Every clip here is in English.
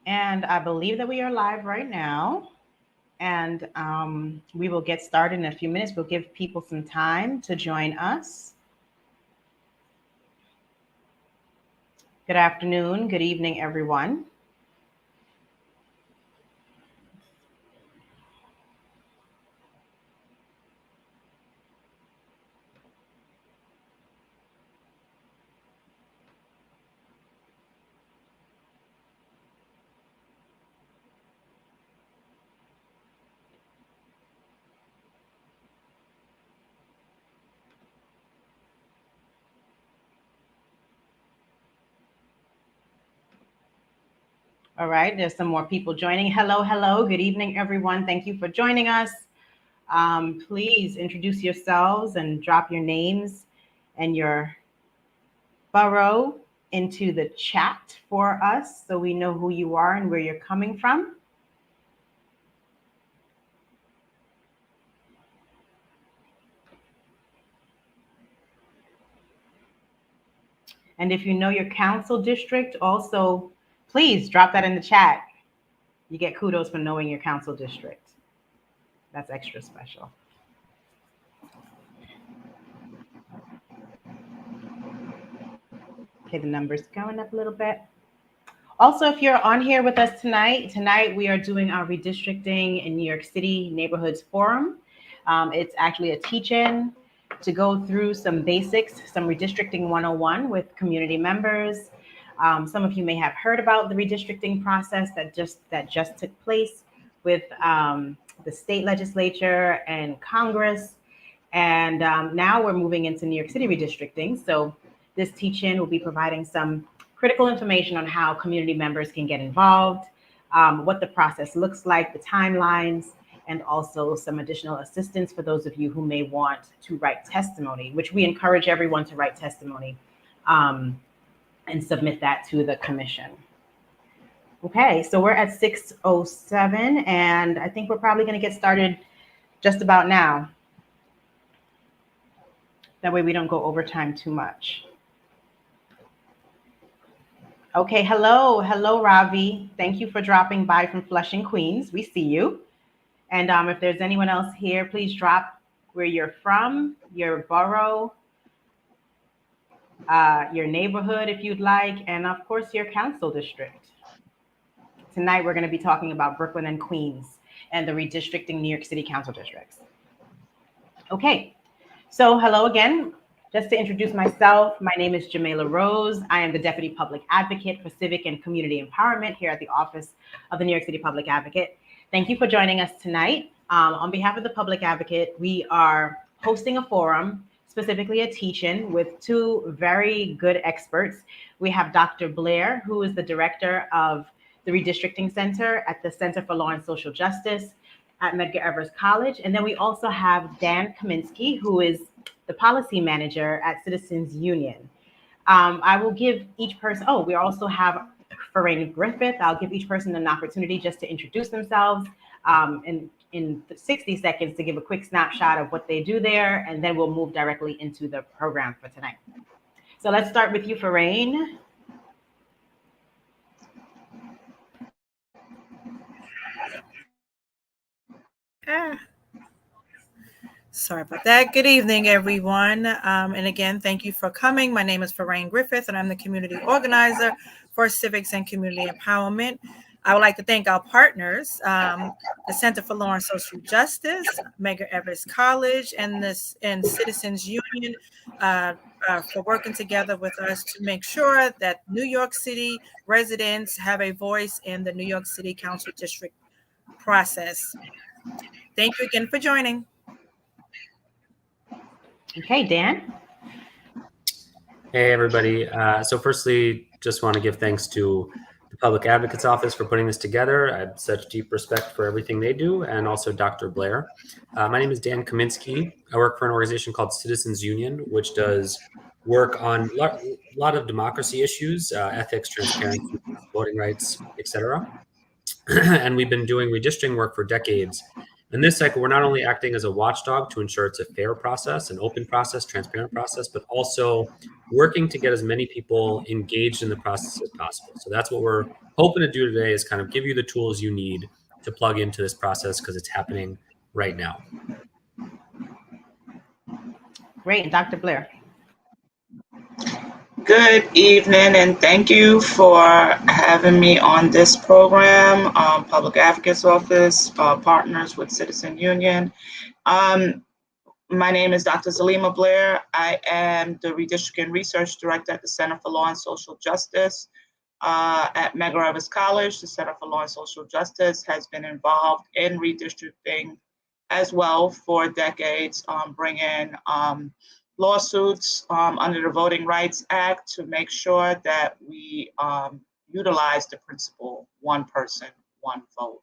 And I believe that we are live right now. And we will get started in a few minutes. We'll give people some time to join us. Good afternoon, good evening, everyone. All right, there's some more people joining. Hello, hello, good evening, everyone. Thank you for joining us. Please introduce yourselves and drop your names and your borough into the chat for us so we know who you are and where you're coming from. And if you know your council district, also please drop that in the chat. You get kudos for knowing your council district. That's extra special. Okay, the number's going up a little bit. Also, if you're on here with us tonight we are doing our Redistricting in New York City Neighborhoods Forum. It's actually a teach-in to go through some basics, some Redistricting 101 with community members. Some of you may have heard about the redistricting process that just took place with the state legislature and Congress. And now we're moving into New York City redistricting. So this teach-in will be providing some critical information on how community members can get involved, what the process looks like, the timelines, and also some additional assistance for those of you who may want to write testimony, which we encourage everyone to write testimony and submit that to the commission. Okay, so we're at 6:07, and I think we're probably going to get started just about now. That way we don't go overtime too much. Okay, hello, Ravi. Thank you for dropping by from Flushing, Queens. We see you. And if there's anyone else here, please drop where you're from, your borough, your neighborhood if you'd like, and of course your council district. Tonight we're going to be talking about Brooklyn and Queens and the redistricting New York City council districts. Okay, so hello again. Just to introduce myself, my name is Jamela Rose. I am the Deputy Public Advocate for Civic and Community Empowerment here at the Office of the New York City Public Advocate. Thank you for joining us tonight. On behalf of the Public Advocate, we are hosting a forum, specifically a teach-in with two very good experts. We have Dr. Blair, who is the director of the Redistricting Center at the Center for Law and Social Justice at Medgar Evers College. And then we also have Dan Kaminsky, who is the policy manager at Citizens Union. I will give each person, we also have Faraine Griffith. I'll give each person an opportunity just to introduce themselves in 60 seconds to give a quick snapshot of what they do there, and then we'll move directly into the program for tonight. So let's start with you, Faraine. Sorry about that. Good evening, everyone. And again, thank you for coming. My name is Faraine Griffith, and I'm the community organizer for Civics and Community Empowerment. I would like to thank our partners, the Center for Law and Social Justice, Medgar Evers College, and Citizens Union for working together with us to make sure that New York City residents have a voice in the New York City Council District process. Thank you again for joining. Okay, Dan. Hey, everybody. So firstly, just want to give thanks to the Public Advocate's Office for putting this together. I have such deep respect for everything they do, and also Dr. Blair. My name is Dan Kaminsky. I work for an organization called Citizens Union, which does work on a lot of democracy issues, ethics, transparency, voting rights, etc. And we've been doing redistricting work for decades. In this cycle, we're not only acting as a watchdog to ensure it's a fair process, an open process, transparent process, but also working to get as many people engaged in the process as possible. So that's what we're hoping to do today, is kind of give you the tools you need to plug into this process, because it's happening right now. Great. And Dr. Blair. Good evening, and thank you for having me on this program. Public Advocates Office, partners with Citizen Union. My name is Dr. Zalima Blair. I am the Redistricting Research Director at the Center for Law and Social Justice at Medgar Evers College. The Center for Law and Social Justice has been involved in redistricting as well for decades, bringing lawsuits under the Voting Rights Act to make sure that we utilize the principle, one person, one vote,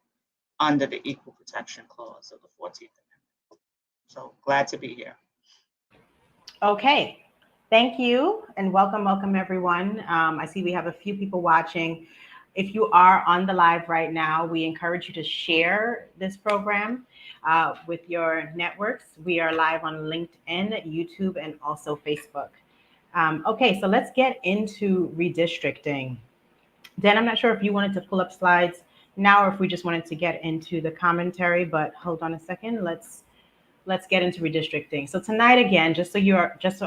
under the Equal Protection Clause of the 14th Amendment. So glad to be here. Okay, thank you, and welcome everyone. I see we have a few people watching. If you are on the live right now, we encourage you to share this program with your networks. We are live on LinkedIn, YouTube, and also Facebook. Okay, so let's get into redistricting. Dan, I'm not sure if you wanted to pull up slides now or if we just wanted to get into the commentary, but hold on a second. Let's get into redistricting. So tonight, again, just so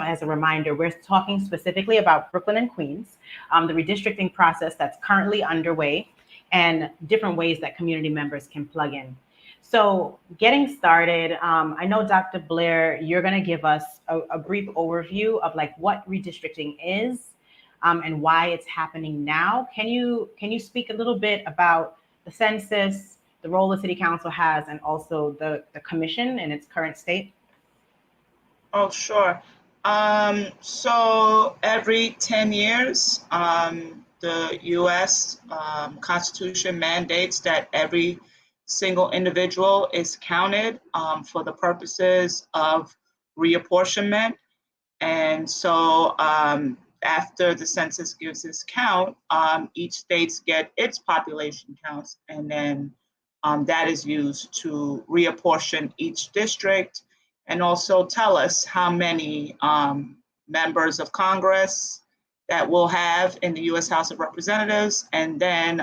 as a reminder, we're talking specifically about Brooklyn and Queens, the redistricting process that's currently underway, and different ways that community members can plug in. So getting started, I know Dr. Blair, you're going to give us a brief overview of like what redistricting is and why it's happening now. Can you speak a little bit about the census, the role the city council has, and also the commission in its current state? Oh, sure. So every 10 years, the U.S. Constitution mandates that every single individual is counted for the purposes of reapportionment. And so after the census gives its count, each states get its population counts, and then that is used to reapportion each district and also tell us how many members of Congress that we'll have in the U.S. House of Representatives. And then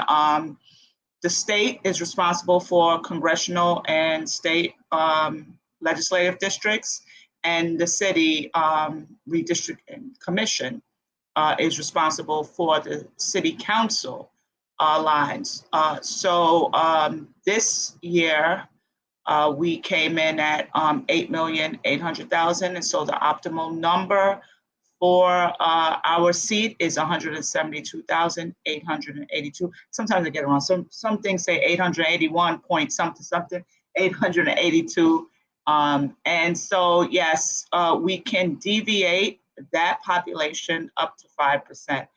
the state is responsible for congressional and state legislative districts, and the city redistricting commission is responsible for the city council lines. So this year, we came in at 8,800,000. And so the optimal number for our seat is 172,882. Sometimes I get it wrong. Some things say 881 point something, 882. And so, yes, we can deviate that population up to 5%.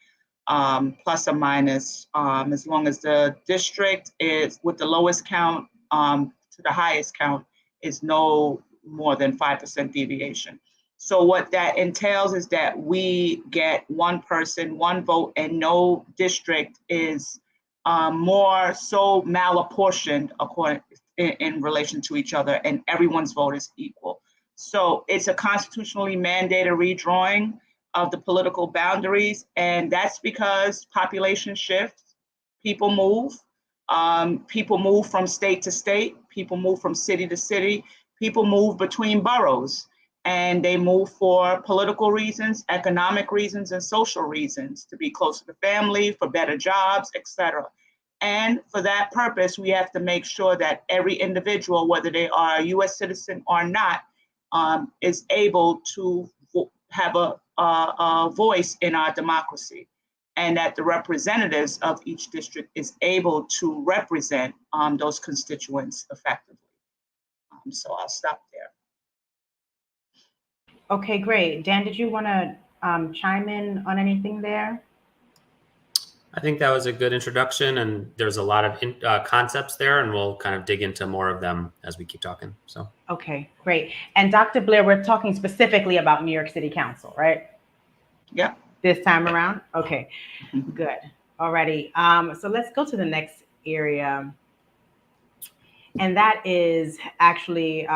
Plus or minus, as long as the district is with the lowest count to the highest count is no more than 5% deviation. So what that entails is that we get one person, one vote, and no district is more so malapportioned according in relation to each other, and everyone's vote is equal. So it's a constitutionally mandated redrawing of the political boundaries, and that's because population shifts, people move from state to state, people move from city to city, people move between boroughs, and they move for political reasons, economic reasons, and social reasons, to be closer to family, for better jobs, etc. And for that purpose, we have to make sure that every individual, whether they are a U.S. citizen or not, is able to have a voice in our democracy, and that the representatives of each district is able to represent those constituents effectively. So I'll stop there. Okay, great. Dan, did you want to chime in on anything there? I think that was a good introduction, and there's a lot of concepts there, and we'll kind of dig into more of them as we keep talking. So. Okay, great. And Dr. Blair, we're talking specifically about New York City Council, right? Yeah. This time around? Okay, good. Alrighty. So let's go to the next area. And that is actually,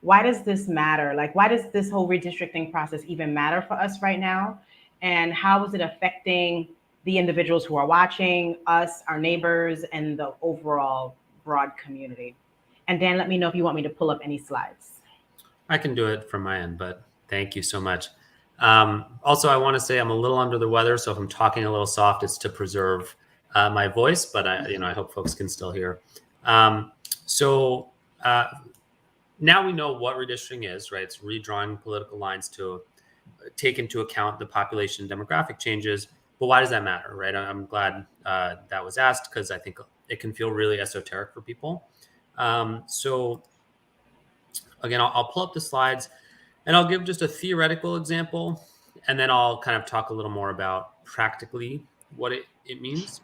why does this matter? Like, why does this whole redistricting process even matter for us right now? And how is it affecting the individuals who are watching, us, our neighbors, and the overall broad community? And Dan, let me know if you want me to pull up any slides. I can do it from my end, but thank you so much. Also, I want to say I'm a little under the weather, so if I'm talking a little soft, it's to preserve my voice, but I hope folks can still hear. So now we know what redistricting is, right? It's redrawing political lines to take into account the population demographic changes. But why does that matter, right? I'm glad that was asked, because I think it can feel really esoteric for people. So again, I'll pull up the slides and I'll give just a theoretical example, and then I'll kind of talk a little more about practically what it means.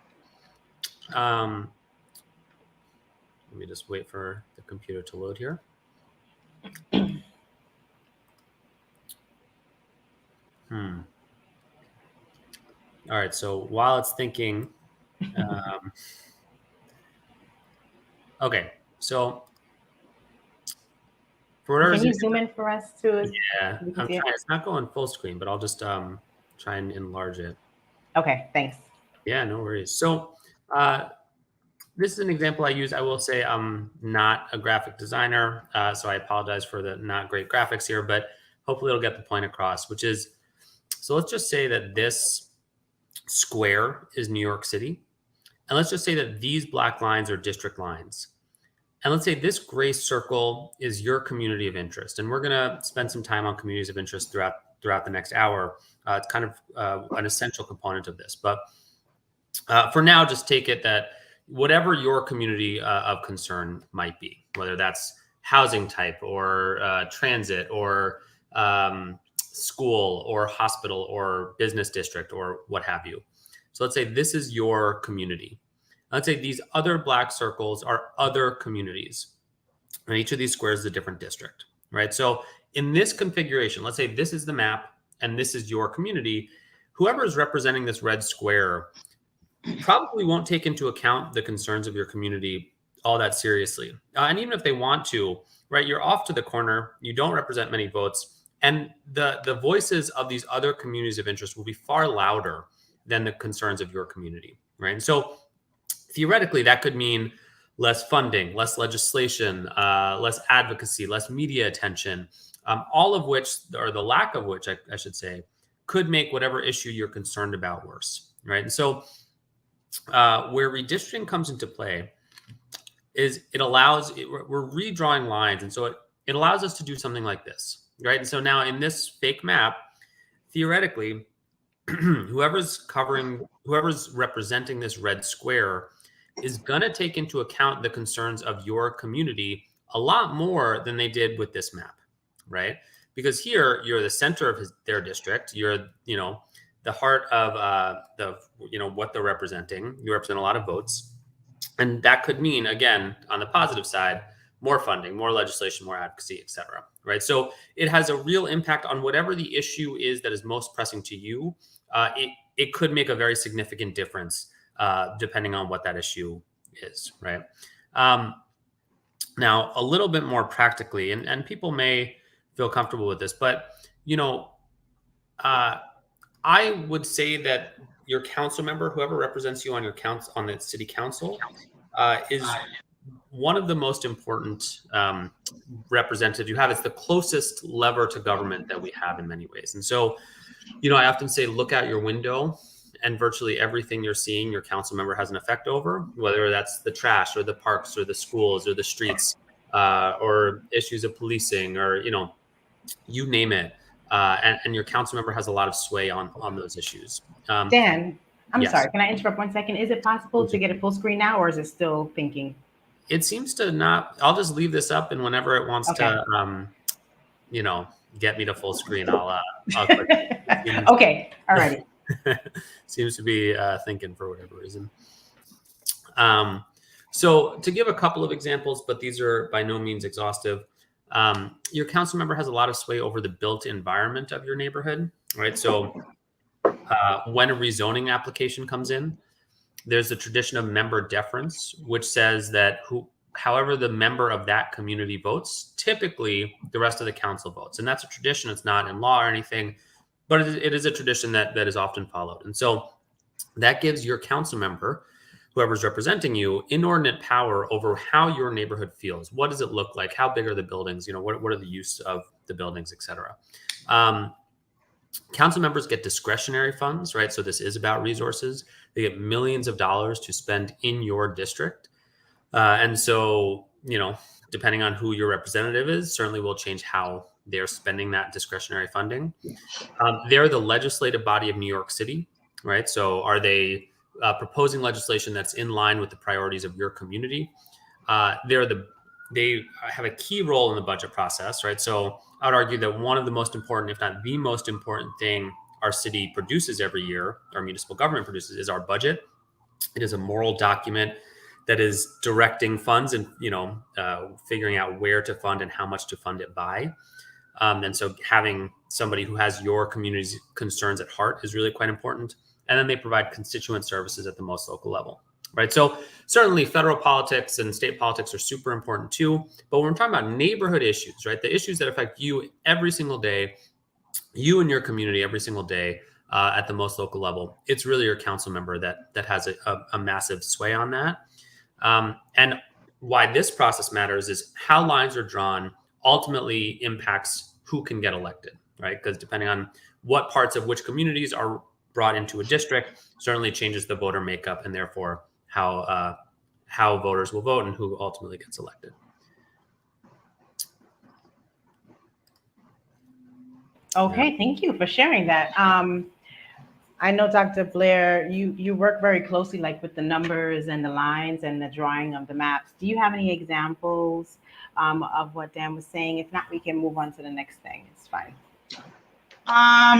Let me just wait for the computer to load here. All right, so while it's thinking, okay, so for whatever Can you zoom in for us too? Yeah, I'm trying. It's not going full screen, but I'll just try and enlarge it. Okay, thanks. Yeah, no worries. So this is an example I use. I will say I'm not a graphic designer, so I apologize for the not great graphics here, but hopefully it'll get the point across, which is, so let's just say that this square is New York City. And let's just say that these black lines are district lines. And let's say this gray circle is your community of interest. And we're going to spend some time on communities of interest throughout the next hour. It's kind of an essential component of this. But for now, just take it that whatever your community of concern might be, whether that's housing type or transit or school or hospital or business district or what have you. So let's say this is your community. Let's say these other black circles are other communities, and each of these squares is a different district, right? So in this configuration, let's say this is the map and this is your community. Whoever is representing this red square probably won't take into account the concerns of your community all that seriously. And even if they want to, right, you're off to the corner, you don't represent many votes, and the voices of these other communities of interest will be far louder than the concerns of your community, right? And so theoretically, that could mean less funding, less legislation, less advocacy, less media attention, all of which, or the lack of which, I should say, could make whatever issue you're concerned about worse, right? And so where redistricting comes into play is we're redrawing lines. And so it allows us to do something like this, right? And so now in this fake map, theoretically, whoever's representing this red square is going to take into account the concerns of your community a lot more than they did with this map, right? Because here you're the center of their district. You're, the heart of what they're representing. You represent a lot of votes. And that could mean, again, on the positive side, more funding, more legislation, more advocacy, et cetera, right? So it has a real impact on whatever the issue is that is most pressing to you. It could make a very significant difference depending on what that issue is, right? Now, a little bit more practically, and people may feel comfortable with this, but, I would say that your council member, whoever represents you on your on the city council, is one of the most important representatives you have. It's the closest lever to government that we have in many ways. And so, I often say, look out your window, and virtually everything you're seeing, your council member has an effect over, whether that's the trash or the parks or the schools or the streets or issues of policing or, you name it. And your council member has a lot of sway on those issues. Dan, I'm yes. sorry. Can I interrupt 1 second? Is it possible to get a full screen now, or is it still thinking? It seems to not. I'll just leave this up, and whenever it wants to, get me to full screen, I'll click. Okay. All righty. Seems to be thinking for whatever reason. So to give a couple of examples, but these are by no means exhaustive. Your council member has a lot of sway over the built environment of your neighborhood, right? So when a rezoning application comes in, there's the tradition of member deference, which says that however the member of that community votes, typically the rest of the council votes. And that's a tradition. It's not in law or anything, but it is a tradition that is often followed. And so that gives your council member, whoever's representing you, inordinate power over how your neighborhood feels. What does it look like? How big are the buildings? What are the use of the buildings, et cetera. Council members get discretionary funds, right? So this is about resources. They get millions of dollars to spend in your district. And so, depending on who your representative is, certainly will change how they're spending that discretionary funding. They're the legislative body of New York City, right? So are they proposing legislation that's in line with the priorities of your community? They have a key role in the budget process, right? So I would argue that one of the most important, if not the most important thing our city produces every year, our municipal government produces, is our budget. It is a moral document that is directing funds and, figuring out where to fund and how much to fund it by. And so having somebody who has your community's concerns at heart is really quite important. And then they provide constituent services at the most local level, right? So certainly federal politics and state politics are super important too. But when we're talking about neighborhood issues, right, the issues that affect you every single day, you and your community every single day at the most local level, it's really your council member that has a massive sway on that. And why this process matters is how lines are drawn ultimately impacts who can get elected, right? Because depending on what parts of which communities are brought into a district, certainly changes the voter makeup and therefore how voters will vote and who ultimately gets elected. Okay, thank you for sharing that. I know, Dr. Blair, you work very closely with the numbers and the lines and the drawing of the maps. Do you have any examples of what Dan was saying? If not, we can move on to the next thing. It's fine.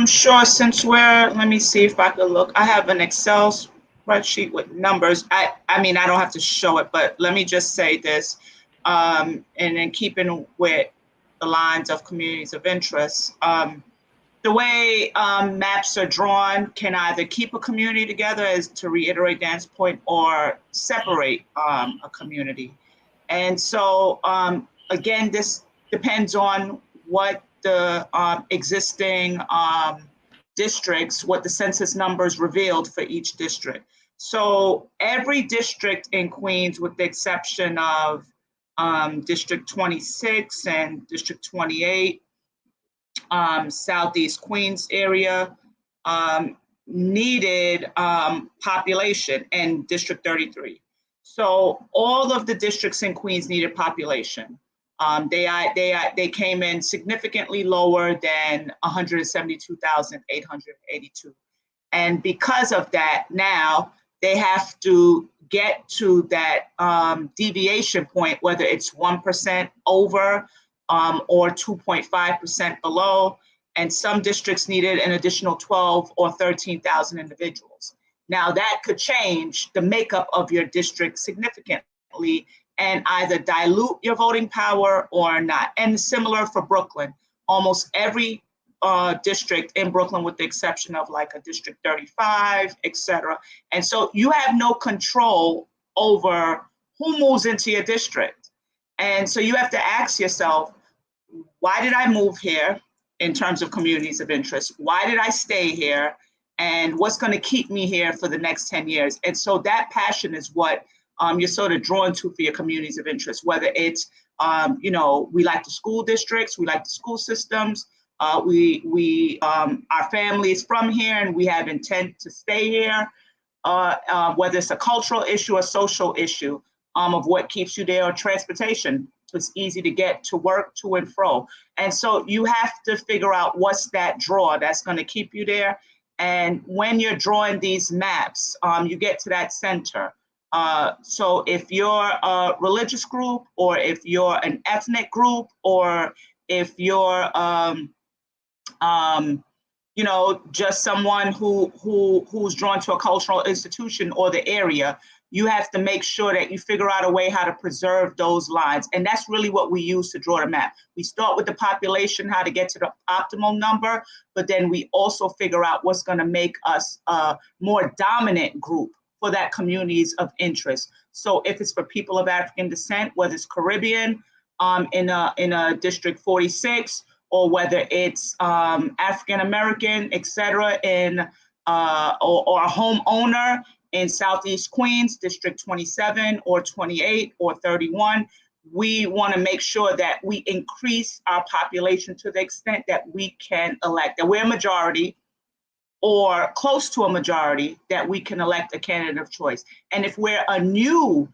Sure. Let me see if I could look. I have an Excel spreadsheet with numbers. I mean, I don't have to show it, but let me just say this. And then keeping with the lines of communities of interest, the way maps are drawn can either keep a community together, as to reiterate Dan's point, or separate a community. And so, again, this depends on what the existing districts, what the census numbers revealed for each district. So every district in Queens, with the exception of District 26 and District 28, Southeast Queens area, needed population, and District 33. So all of the districts in Queens needed population. They came in significantly lower than 172,882. And because of that, now they have to get to that deviation point, whether it's 1% over or 2.5% below. And some districts needed an additional 12 or 13,000 individuals. Now that could change the makeup of your district significantly and either dilute your voting power or not. And similar for Brooklyn, almost every district in Brooklyn, with the exception of a District 35, et cetera. And so you have no control over who moves into your district. And so you have to ask yourself, why did I move here in terms of communities of interest? Why did I stay here? And what's going to keep me here for the next 10 years? And so that passion is what you're sort of drawn to for your communities of interest, whether it's, we like the school districts, we like the school systems, our family is from here and we have intent to stay here, whether it's a cultural issue or social issue of what keeps you there, or transportation. It's easy to get to work, to and fro. And so you have to figure out what's that draw that's going to keep you there. And when you're drawing these maps, you get to that center. So if you're a religious group, or if you're an ethnic group, or if you're, just someone who's drawn to a cultural institution or the area, you have to make sure that you figure out a way how to preserve those lines. And that's really what we use to draw the map. We start with the population, how to get to the optimal number, but then we also figure out what's going to make us a more dominant group for that communities of interest. So if it's for people of African descent, whether it's Caribbean in a District 46, or whether it's African American, et cetera, in or a homeowner in Southeast Queens, District 27 or 28 or 31, we want to make sure that we increase our population to the extent that we can elect, that we're a majority or close to a majority, that we can elect a candidate of choice. And if we're a new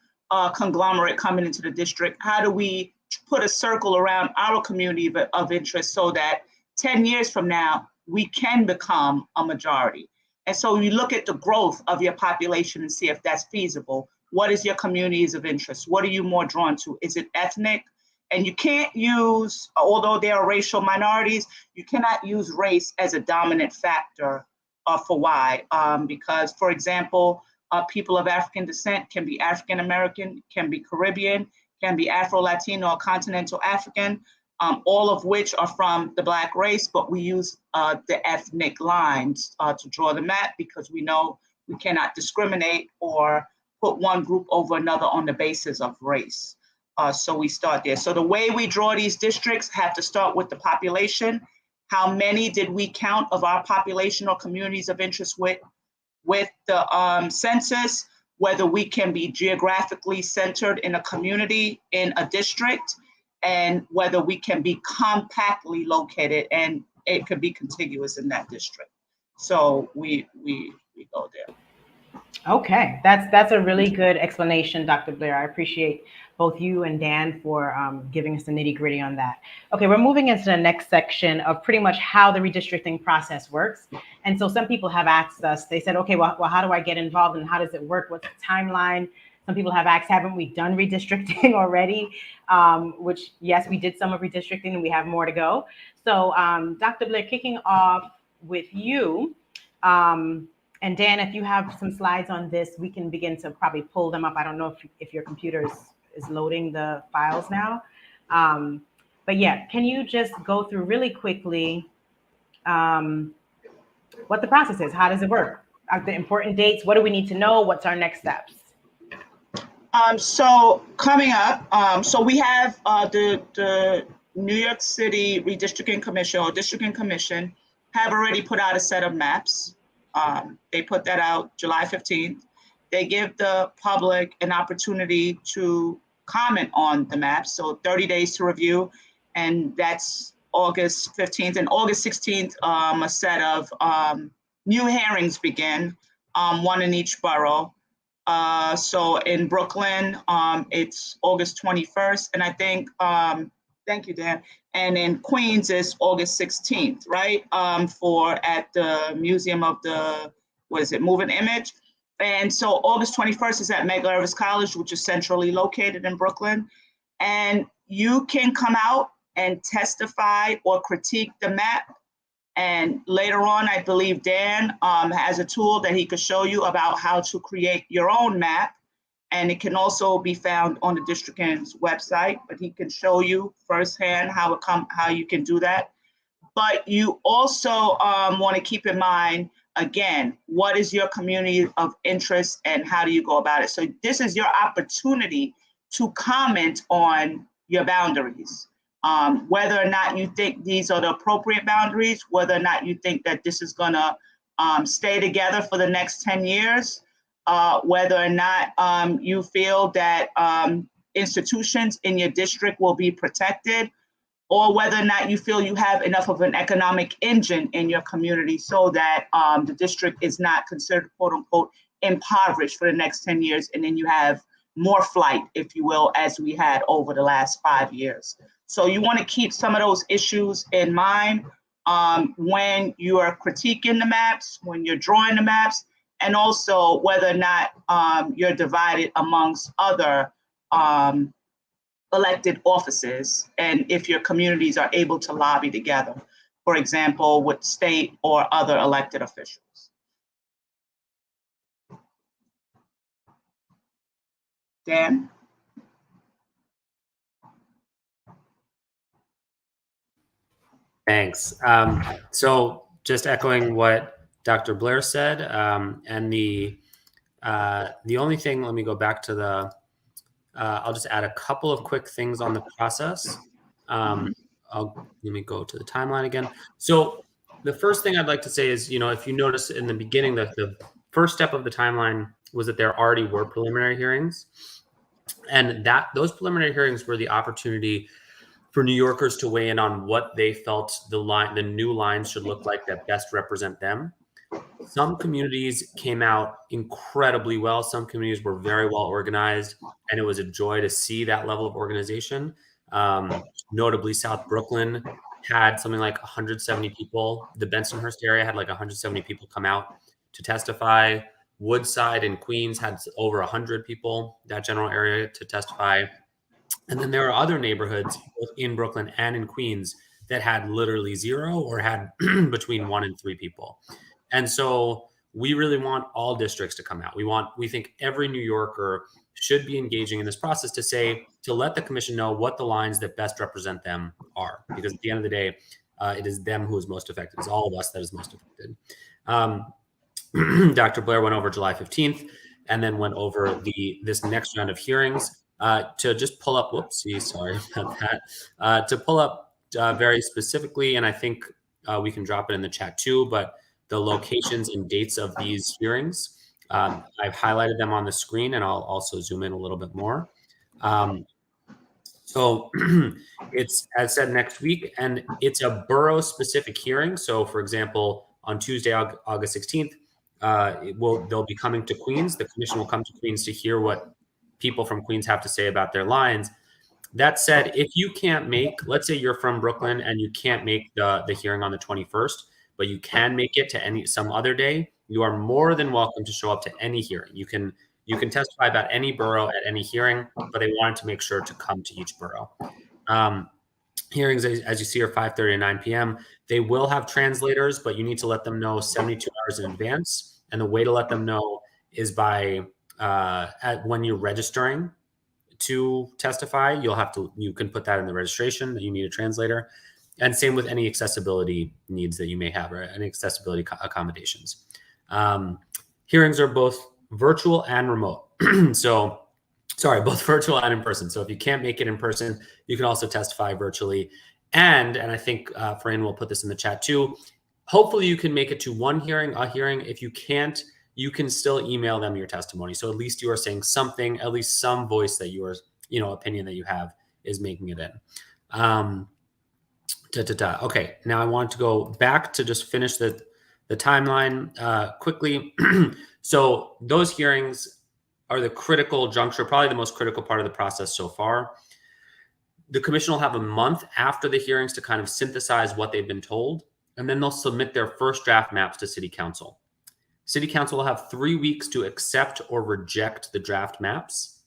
conglomerate coming into the district, how do we put a circle around our community of interest so that 10 years from now, we can become a majority? And so you look at the growth of your population and see if that's feasible. What is your communities of interest? What are you more drawn to? Is it ethnic? And you can't use, although there are racial minorities, you cannot use race as a dominant factor for why. Because, for example, people of African descent can be African American, can be Caribbean, can be Afro-Latino or Continental African, all of which are from the Black race, but we use the ethnic lines to draw the map because we know we cannot discriminate or put one group over another on the basis of race. So we start there. So the way we draw these districts have to start with the population. How many did we count of our population or communities of interest with the census, whether we can be geographically centered in a community, in a district, and whether we can be compactly located and it could be contiguous in that district. So we go there. Okay, that's a really good explanation, Dr. Blair. I appreciate both you and Dan for giving us the nitty gritty on that. Okay, we're moving into the next section of pretty much how the redistricting process works. And so some people have asked us, they said, okay, well, how do I get involved and how does it work? What's the timeline? Some people have asked, haven't we done redistricting already? Which, yes, we did some of redistricting and we have more to go. So Dr. Blair, kicking off with you, and Dan, if you have some slides on this, we can begin to probably pull them up. I don't know if your computer is loading the files now. But yeah, can you just go through really quickly what the process is? How does it work? The important dates, what do we need to know? What's our next steps? So coming up, so we have the New York City Redistricting Commission or Districting Commission have already put out a set of maps. They put that out July 15th. They give the public an opportunity to comment on the maps. So 30 days to review, and that's August 15th. And August 16th, a set of new hearings begin, one in each borough. So in Brooklyn, it's August 21st. And I think, thank you, Dan. And in Queens, it's August 16th, right? For at the Museum of the, what is it, Moving Image. And so August 21st is at Medgar Evers College, which is centrally located in Brooklyn. And you can come out and testify or critique the map. And later on, I believe Dan has a tool that he could show you about how to create your own map. And it can also be found on the district's website, but he can show you firsthand how you can do that. But you also want to keep in mind, again, what is your community of interest and how do you go about it? So this is your opportunity to comment on your boundaries, whether or not you think these are the appropriate boundaries, whether or not you think that this is going to stay together for the next 10 years. Whether or not you feel that institutions in your district will be protected, or whether or not you feel you have enough of an economic engine in your community so that the district is not considered, quote unquote, impoverished for the next 10 years. And then you have more flight, if you will, as we had over the last 5 years. So you want to keep some of those issues in mind when you are critiquing the maps, when you're drawing the maps, and also whether or not you're divided amongst other elected offices, and if your communities are able to lobby together, for example, with state or other elected officials. Dan? Thanks. So just echoing what Dr. Blair said, and the The only thing, let me go back to I'll just add a couple of quick things on the process. Let me go to the timeline again. So the first thing I'd like to say is, if you notice in the beginning, the first step of the timeline was that there already were preliminary hearings, and that those preliminary hearings were the opportunity for New Yorkers to weigh in on what they felt the new lines should look like that best represent them. Some communities came out incredibly well. Some communities were very well organized, and it was a joy to see that level of organization. Notably, South Brooklyn had something like 170 people. The Bensonhurst area had like 170 people come out to testify. Woodside and Queens had over 100 people, that general area, to testify. And then there are other neighborhoods both in Brooklyn and in Queens that had literally zero or had between 1 and 3 people. And so we really want all districts to come out. We think every New Yorker should be engaging in this process to let the commission know what the lines that best represent them are. Because at the end of the day, it is them who is most affected. It's all of us that is most affected. Dr. Blair went over July 15th and then went over this next round of hearings to just pull up, sorry about that, to pull up very specifically, and I think we can drop it in the chat too, but the locations and dates of these hearings, I've highlighted them on the screen, and I'll also zoom in a little bit more. So it's, as said, next week, and it's a borough-specific hearing. So, for example, on Tuesday, August 16th, they'll be coming to Queens. The commission will come to Queens to hear what people from Queens have to say about their lines. That said, if you can't let's say you're from Brooklyn and you can't make the hearing on the 21st, but you can make it to some other day, you are more than welcome to show up to any hearing. You can testify about any borough at any hearing, but they wanted to make sure to come to each borough. Hearings, as you see, are 5:30 to 9 p.m. They will have translators, but you need to let them know 72 hours in advance. And the way to let them know is by when you're registering to testify, you can put that in the registration that you need a translator. And same with any accessibility needs that you may have, or any accessibility accommodations. Hearings are both virtual and remote. Both virtual and in person. So if you can't make it in person, you can also testify virtually. And I think Fran will put this in the chat too. Hopefully you can make it to a hearing. If you can't, you can still email them your testimony. So at least you are saying something, at least some voice that you are, opinion that you have is making it in. Okay, now I want to go back to just finish the timeline quickly. So those hearings are the critical juncture, probably the most critical part of the process so far. The commission will have a month after the hearings to kind of synthesize what they've been told, and then they'll submit their first draft maps to City Council. City Council will have 3 weeks to accept or reject the draft maps.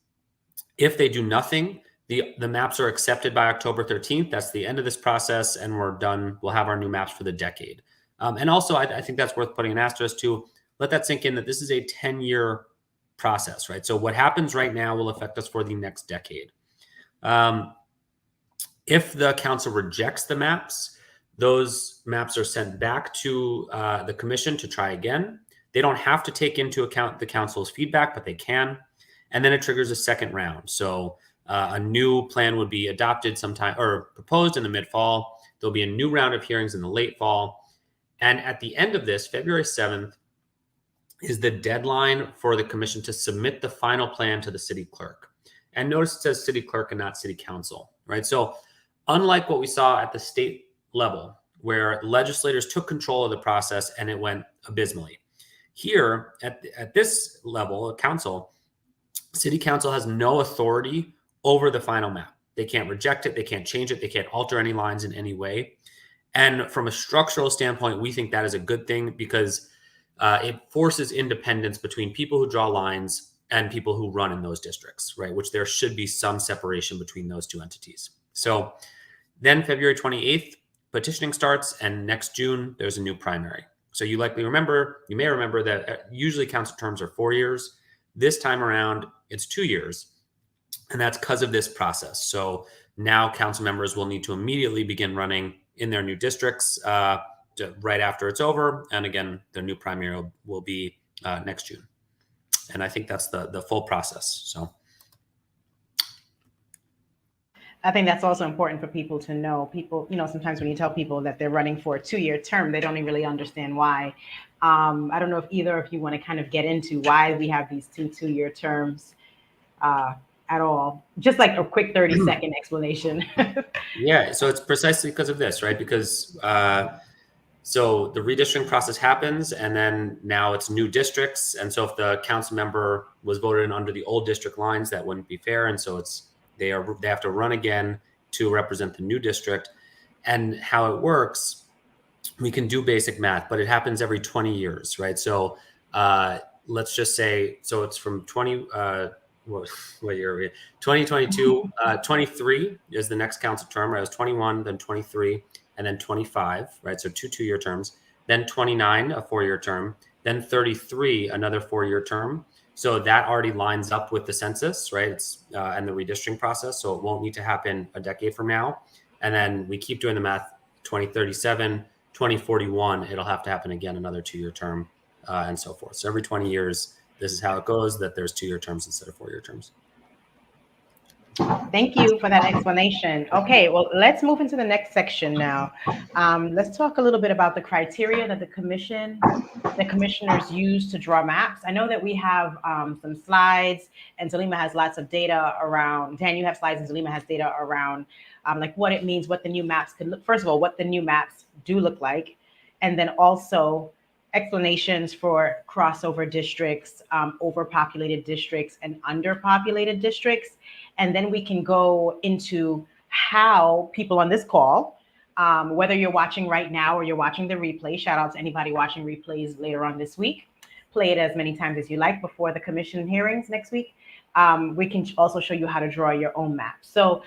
If they do nothing, the maps are accepted by October 13th. That's the end of this process, and we're done. We'll have our new maps for the decade. And also, I think that's worth putting an asterisk to. Let that sink in that this is a 10-year process, right? So what happens right now will affect us for the next decade. If the council rejects the maps, those maps are sent back to the commission to try again. They don't have to take into account the council's feedback, but they can. And then it triggers a second round. So a new plan would be adopted sometime or proposed in the mid-fall. There'll be a new round of hearings in the late fall. And at the end of this, February 7th, is the deadline for the commission to submit the final plan to the city clerk. And notice it says city clerk and not city council, right? So unlike what we saw at the state level, where legislators took control of the process and it went abysmally, here at this level, council, city council has no authority over the final map. They can't reject it. They can't change it. They can't alter any lines in any way. And from a structural standpoint, we think that is a good thing because it forces independence between people who draw lines and people who run in those districts, right? Which there should be some separation between those two entities. So then February 28th, petitioning starts, and next June, there's a new primary. So you may remember that usually council terms are 4 years. This time around, it's 2 years. And that's because of this process. So now council members will need to immediately begin running in their new districts right after it's over. And again, the new primary will be next June. And I think that's the full process. So. I think that's also important for people to know. People, sometimes when you tell people that they're running for a 2-year term, they don't even really understand why. I don't know if either of you want to kind of get into why we have these two-year terms at all. Just like a quick 30-second explanation. Yeah, so it's precisely because of this, right? Because so the redistricting process happens, and then now it's new districts. And so if the council member was voted in under the old district lines, that wouldn't be fair. And so they have to run again to represent the new district. And how it works, we can do basic math, but it happens every 20 years, right? So let's just say, so it's from 20, what year are we? 2022, 23 is the next council term. I was 21, then 23, and then 25, right? So two 2-year terms, then 29, a 4-year term, then 33, another 4-year term. So that already lines up with the census, right? It's and the redistricting process. So it won't need to happen a decade from now. And then we keep doing the math, 2037, 2041, it'll have to happen again, another 2-year term, and so forth. So every 20 years, this is how it goes, that there's 2-year terms instead of 4-year terms. Thank you for that explanation. Okay, well, let's move into the next section now. Let's talk a little bit about the criteria that the commissioners use to draw maps. I know that we have some slides, and Zalima has lots of data around. Dan, you have slides, and Zalima has data around like what it means, what the new maps could look. First of all, what the new maps do look like, and then also explanations for crossover districts, overpopulated districts, and underpopulated districts. And then we can go into how people on this call, whether you're watching right now or you're watching the replay, shout out to anybody watching replays later on this week, play it as many times as you like before the commission hearings next week. We can also show you how to draw your own map. So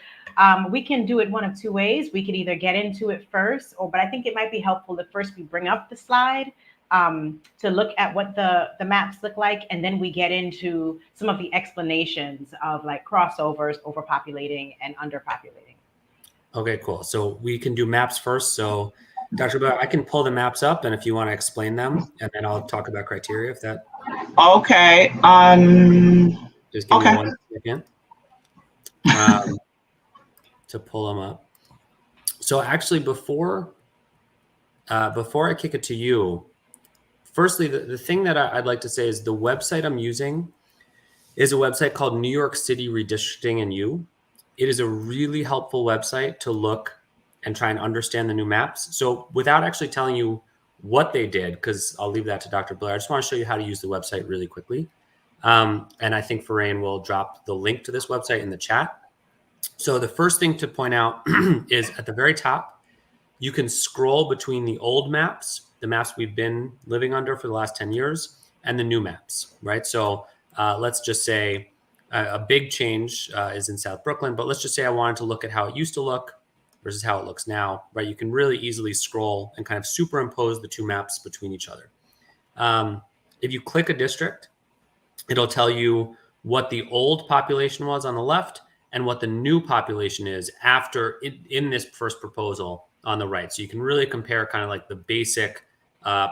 we can do it one of two ways. We could either get into it first, but I think it might be helpful if first we bring up the slide to look at what the maps look like, and then we get into some of the explanations of like crossovers, overpopulating, and underpopulating. Okay, cool. So we can do maps first. So Dr. Blair, I can pull the maps up, and if you want to explain them, and then I'll talk about criteria if that. Okay. Just give okay. me 1 second to pull them up. So actually, before I kick it to you, firstly, the thing that I'd like to say is the website I'm using is a website called New York City Redistricting and You. It is a really helpful website to look and try and understand the new maps. So without actually telling you what they did, because I'll leave that to Dr. Blair, I just want to show you how to use the website really quickly. And I think Farain will drop the link to this website in the chat. So the first thing to point out is at the very top, you can scroll between the old maps, the maps we've been living under for the last 10 years, and the new maps, right? So let's just say a big change is in South Brooklyn, but let's just say I wanted to look at how it used to look versus how it looks now, right? You can really easily scroll and kind of superimpose the two maps between each other. If you click a district, it'll tell you what the old population was on the left and what the new population is after in this first proposal on the right. So you can really compare kind of like the basic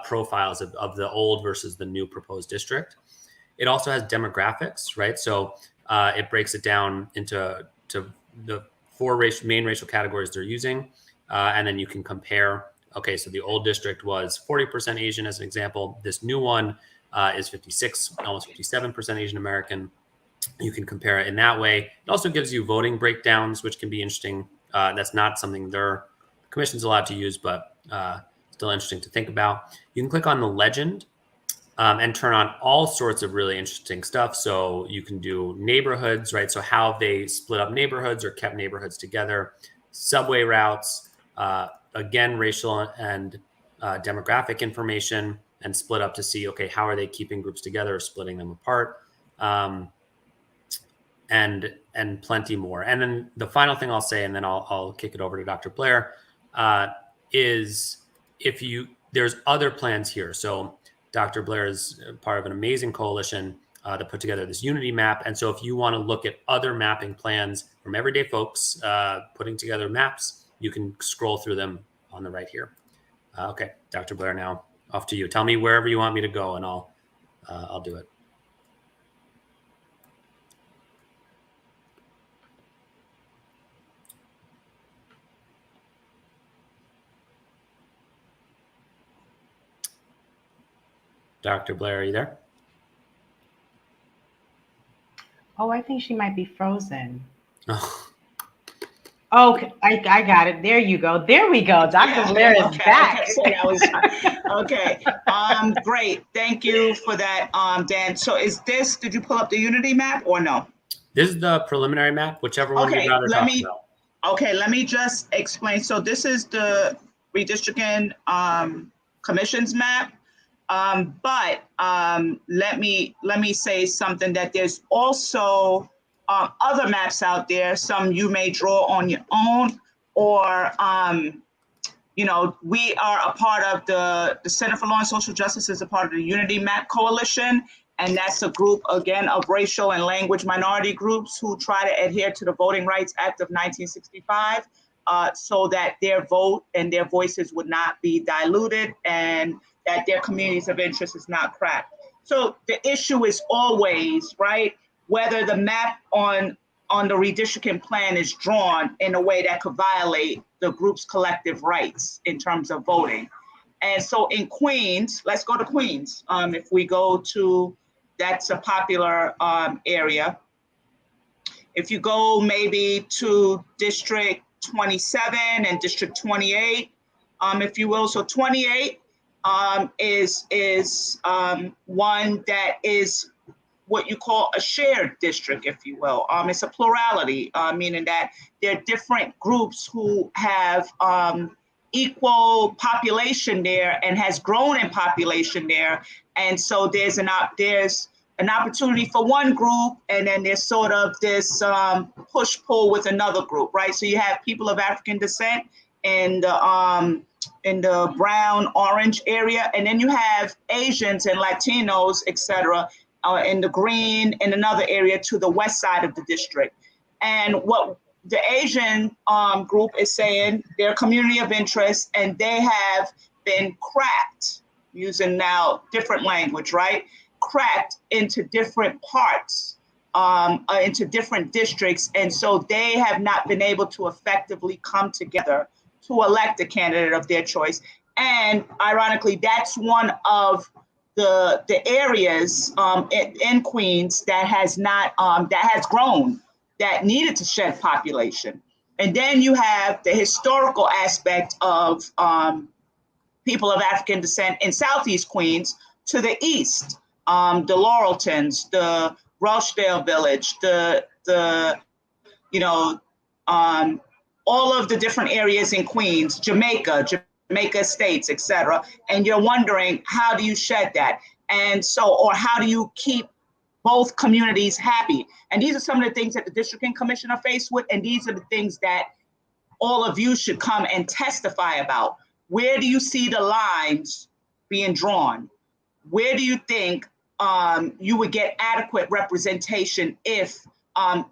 profiles of the old versus the new proposed district. It also has demographics, right? So it breaks it down into the four main racial categories they're using. And then you can compare, okay, so the old district was 40% Asian as an example. This new one is 56, almost 57% Asian American. You can compare it in that way. It also gives you voting breakdowns, which can be interesting. That's not something their commission's allowed to use, but still interesting to think about. You can click on the legend and turn on all sorts of really interesting stuff. So you can do neighborhoods, right? So how they split up neighborhoods or kept neighborhoods together, subway routes, again, racial and demographic information, and split up to see, okay, how are they keeping groups together or splitting them apart? And plenty more. And then the final thing I'll say, and then I'll kick it over to Dr. Blair, is there's other plans here. So Dr. Blair is part of an amazing coalition that put together this unity map. And so if you want to look at other mapping plans from everyday folks putting together maps, you can scroll through them on the right here. Okay, Dr. Blair, now off to you. Tell me wherever you want me to go, and I'll do it. Dr. Blair, are you there? Oh, I think she might be frozen. Oh, Okay, I got it. There you go. There we go. Dr. Blair is Okay, I back. kept saying I was okay. Great. Thank you for that, Dan. So did you pull up the Unity map or no? this is the preliminary map, whichever one you'd Okay, rather talk about. Okay, let me just explain. So this is the redistricting commission's map. But let me say something that there's also other maps out there. Some you may draw on your own, or we are a part of the Center for Law and Social Justice is a part of the Unity Map Coalition. And that's a group, again, of racial and language minority groups who try to adhere to the Voting Rights Act of 1965 so that their vote and their voices would not be diluted and that their communities of interest is not cracked. So the issue is always, right, whether the map on the redistricting plan is drawn in a way that could violate the group's collective rights in terms of voting. And so in Queens, let's go to Queens. If we go to, that's a popular area. If you go maybe to District 27 and District 28, if you will, so 28 is one that is what you call a shared district, if you will. It's a plurality, meaning that there are different groups who have equal population there and has grown in population there. And so there's an opportunity for one group, and then there's sort of this push-pull with another group, right? So you have people of African descent in the brown, orange area, and then you have Asians and Latinos, et cetera, in the green, in another area to the west side of the district. And what the Asian group is saying, their community of interest, and they have been cracked, using now different language, right? Cracked into different parts, into different districts. And so they have not been able to effectively come together to elect a candidate of their choice. And ironically, that's one of the areas in Queens that has not that has grown, that needed to shed population. And then you have the historical aspect of people of African descent in Southeast Queens to the east, the Laureltons, the Rochdale Village, all of the different areas in Queens, Jamaica Estates, et cetera. And you're wondering, how do you shed that? And so, or how do you keep both communities happy? And these are some of the things that the Districting Commission are faced with. And these are the things that all of you should come and testify about. Where do you see the lines being drawn? Where do you think you would get adequate representation if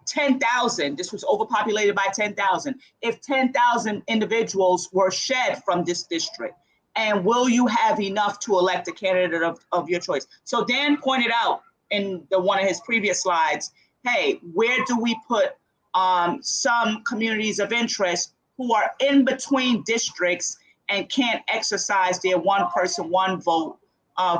10,000, this was overpopulated by 10,000, if 10,000 individuals were shed from this district? And will you have enough to elect a candidate of your choice? So Dan pointed out in one of his previous slides, hey, where do we put some communities of interest who are in between districts and can't exercise their one person, one vote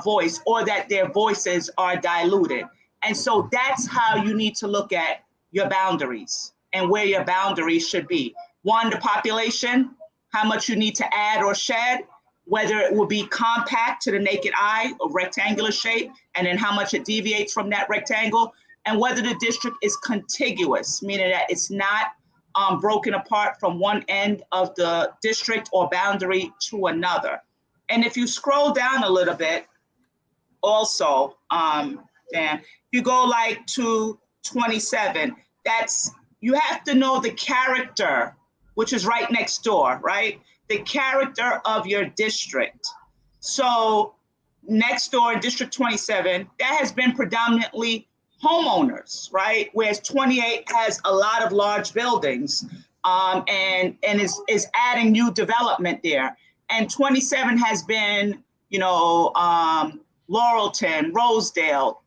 voice, or that their voices are diluted? And so that's how you need to look at your boundaries and where your boundaries should be. One, the population, how much you need to add or shed, whether it will be compact to the naked eye, a rectangular shape, and then how much it deviates from that rectangle, and whether the district is contiguous, meaning that it's not broken apart from one end of the district or boundary to another. And if you scroll down a little bit, also, Dan, if you go like to 27, you have to know the character, which is right next door, right? The character of your district. So next door in District 27, that has been predominantly homeowners, right? Whereas 28 has a lot of large buildings and is adding new development there. And 27 has been, Laurelton, Rosedale,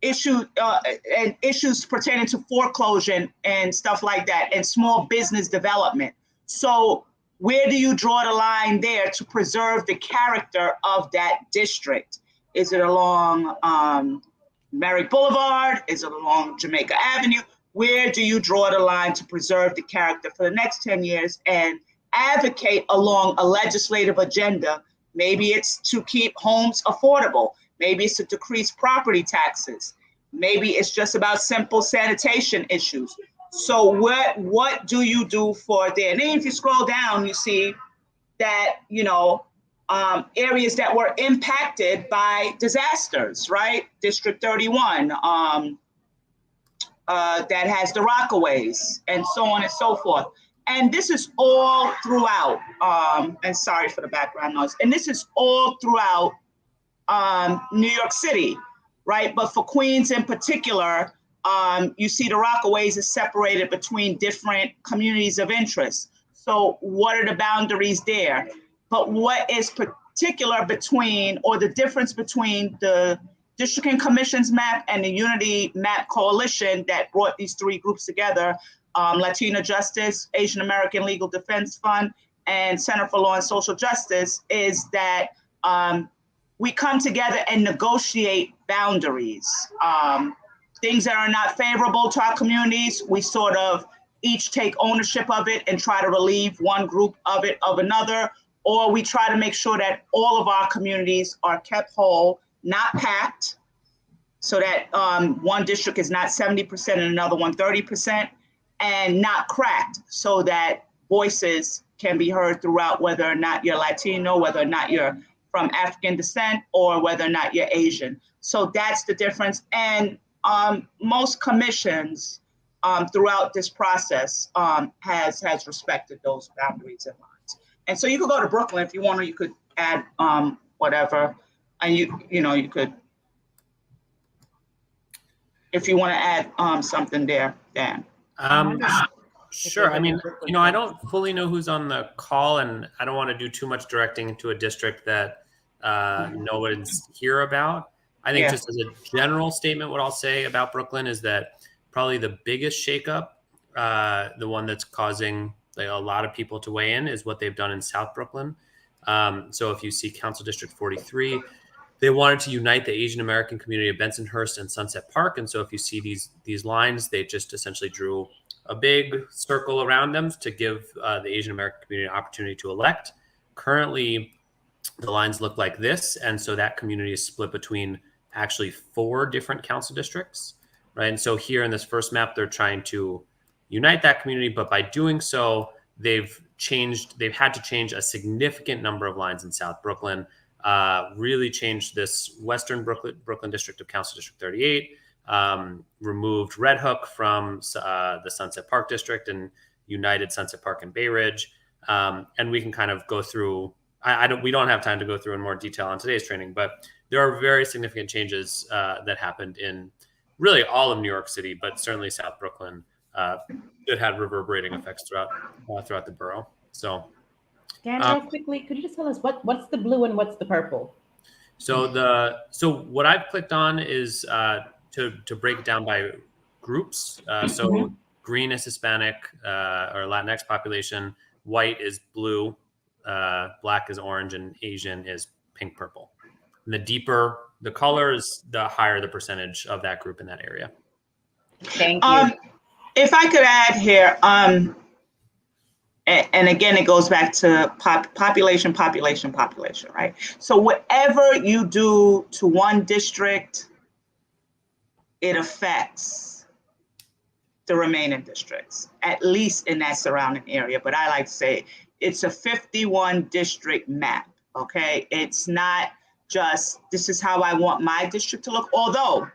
issues pertaining to foreclosure and stuff like that, and small business development. So where do you draw the line there to preserve the character of that district? Is it along Merrick Boulevard? Is it along Jamaica Avenue? Where do you draw the line to preserve the character for the next 10 years and advocate along a legislative agenda? Maybe it's to keep homes affordable. Maybe it's to decrease property taxes. Maybe it's just about simple sanitation issues. So what do you do for there? And then if you scroll down, you see that, areas that were impacted by disasters, right? District 31, that has the Rockaways, and so on and so forth. And this is all throughout, and sorry for the background noise, and this is all throughout New York City, right? But for Queens in particular, you see the Rockaways is separated between different communities of interest. So what are the boundaries there? But what is particular between, or the difference between the Districting Commission's map and the Unity Map Coalition that brought these three groups together, Latina Justice, Asian American Legal Defense Fund, and Center for Law and Social Justice, is that we come together and negotiate boundaries. Things that are not favorable to our communities, we sort of each take ownership of it and try to relieve one group of it of another, or we try to make sure that all of our communities are kept whole, not packed, so that one district is not 70% and another one 30%, and not cracked, so that voices can be heard throughout, whether or not you're Latino, whether or not you're from African descent, or whether or not you're Asian. So that's the difference. And most commissions throughout this process has respected those boundaries and lines. And so you could go to Brooklyn if you want, or you could add whatever. And you could, if you want to add something there, Dan. Sure. I mean, I don't fully know who's on the call, and I don't want to do too much directing into a district that no one's here about. I think just as a general statement, what I'll say about Brooklyn is that probably the biggest shakeup, the one that's causing a lot of people to weigh in, is what they've done in South Brooklyn. So if you see Council District 43, they wanted to unite the Asian American community of Bensonhurst and Sunset Park. And so if you see these lines, they just essentially drew a big circle around them to give the Asian American community an opportunity to elect. Currently, the lines look like this. And so that community is split between actually 4 different council districts, right? And so here in this first map, they're trying to unite that community, but by doing so, they've had to change a significant number of lines in South Brooklyn, really changed this Western Brooklyn district of Council District 38, removed Red Hook from the Sunset Park district and united Sunset Park and Bay Ridge. And we can kind of go through, we don't have time to go through in more detail on today's training, but there are very significant changes that happened in really all of New York City, but certainly South Brooklyn, that had reverberating effects throughout the borough. So, Dan, real quickly, could you just tell us what's the blue and what's the purple? So what I've clicked on is to break it down by groups. So green is Hispanic or Latinx population, white is blue, black is orange, and Asian is pink purple. And the deeper the colors, the higher the percentage of that group in that area. Thank you. If I could add here, and again, it goes back to population, right? So whatever you do to one district, it affects the remaining districts, at least in that surrounding area. But I like to say it's a 51 district map, okay? It's not just, this is how I want my district to look. Although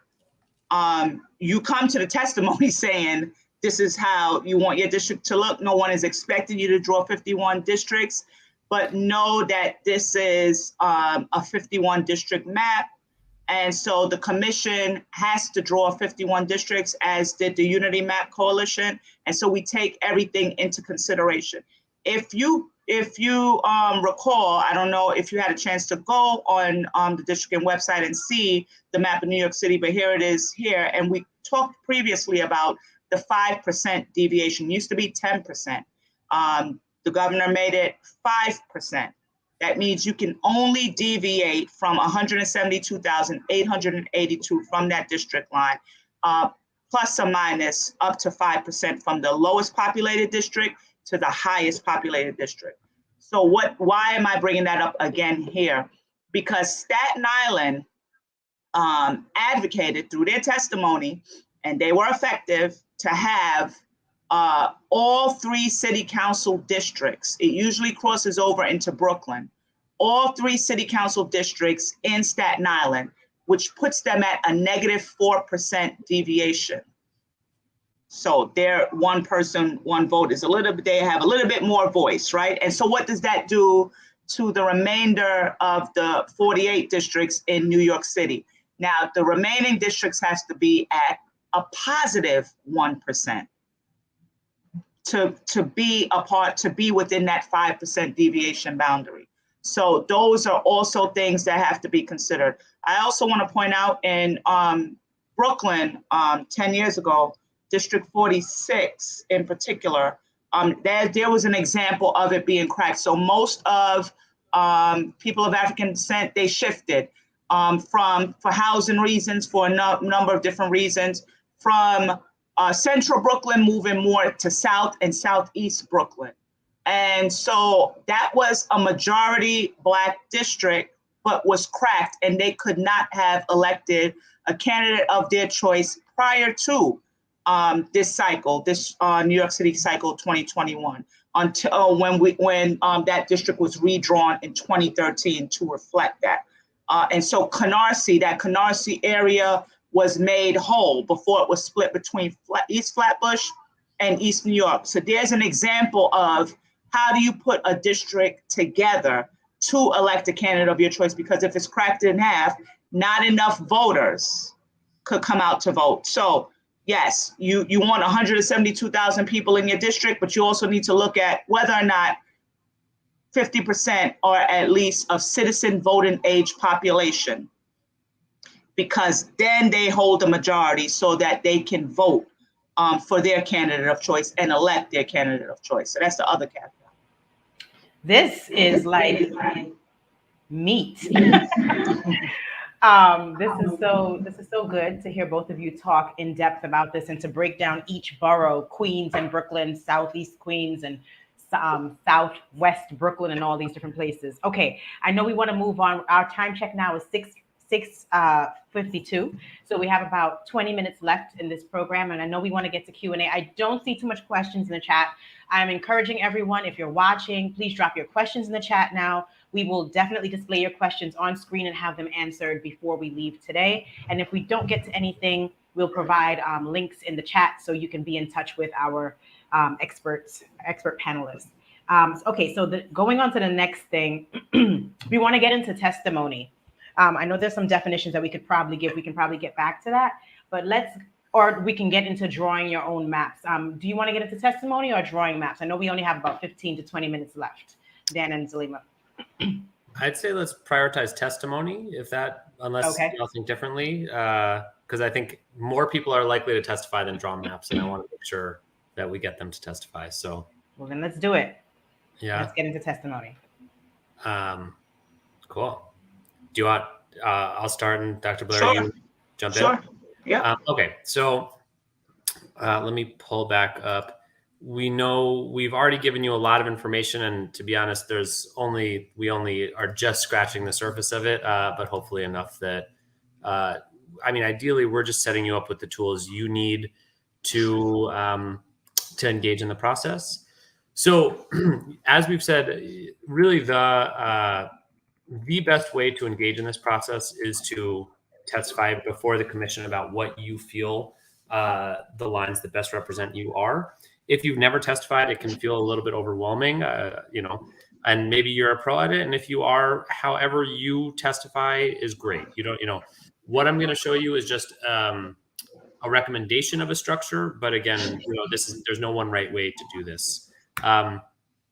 you come to the testimony saying, this is how you want your district to look. No one is expecting you to draw 51 districts, but know that this is a 51 district map. And so the commission has to draw 51 districts, as did the Unity Map Coalition. And so we take everything into consideration. If you recall, I don't know if you had a chance to go on the districting website and see the map of New York City, but here it is here. And we talked previously about the 5% deviation. Used to be 10%. The governor made it 5%. That means you can only deviate from 172,882 from that district line, plus or minus up to 5% from the lowest populated district to the highest populated district. So why am I bringing that up again here? Because Staten Island advocated through their testimony, and they were effective, to have all 3 city council districts. It usually crosses over into Brooklyn. All 3 city council districts in Staten Island, which puts them at a -4% deviation. So their one person, one vote is they have a little bit more voice, right? And so what does that do to the remainder of the 48 districts in New York City? Now, the remaining districts has to be at a positive 1% to be within that 5% deviation boundary. So those are also things that have to be considered. I also want to point out in Brooklyn 10 years ago, District 46 in particular, there was an example of it being cracked. So most of people of African descent, they shifted for housing reasons, for a number of different reasons, from central Brooklyn moving more to South and Southeast Brooklyn. And so that was a majority Black district, but was cracked, and they could not have elected a candidate of their choice prior to this cycle, this New York City cycle 2021, until when that district was redrawn in 2013 to reflect that. And so that Canarsie area was made whole before it was split between East Flatbush and East New York. So there's an example of how do you put a district together to elect a candidate of your choice, because if it's cracked in half, not enough voters could come out to vote. So yes, you want 172,000 people in your district, but you also need to look at whether or not 50% are at least of citizen voting age population, because then they hold a majority so that they can vote for their candidate of choice and elect their candidate of choice. So that's the other caveat. This is like meat. This is so good to hear both of you talk in depth about this and to break down each borough, Queens and Brooklyn, Southeast Queens and Southwest Brooklyn, and all these different places. Okay, I know we want to move on. Our time check now is 6:52, so we have about 20 minutes left in this program, and I know we want to get to Q&A. I don't see too much questions in the chat. I'm encouraging everyone, if you're watching, please drop your questions in the chat now. We will definitely display your questions on screen and have them answered before we leave today. And if we don't get to anything, we'll provide links in the chat so you can be in touch with our expert panelists. Okay, so going on to the next thing, we want to get into testimony. I know there's some definitions that we could probably give. We can probably get back to that, but or we can get into drawing your own maps. Do you want to get into testimony or drawing maps? I know we only have about 15 to 20 minutes left. Dan and Zalima. I'd say let's prioritize testimony, unless y'all think differently, because I think more people are likely to testify than draw maps, and I want to make sure that we get them to testify. So, well, then let's do it. Yeah, let's get into testimony. Cool. Do you want? I'll start, and Dr. Blair, Sure. you jump in. Sure. Yeah. Okay. So let me pull back up. We know we've already given you a lot of information, and to be honest, we only are just scratching the surface of it, but hopefully enough that, ideally, we're just setting you up with the tools you need to engage in the process. So, as we've said, really the best way to engage in this process is to testify before the commission about what you feel the lines that best represent you are. If you've never testified, it can feel a little bit overwhelming, and maybe you're a pro at it. And if you are, however you testify is great. What I'm going to show you is just a recommendation of a structure. But again, there's no one right way to do this.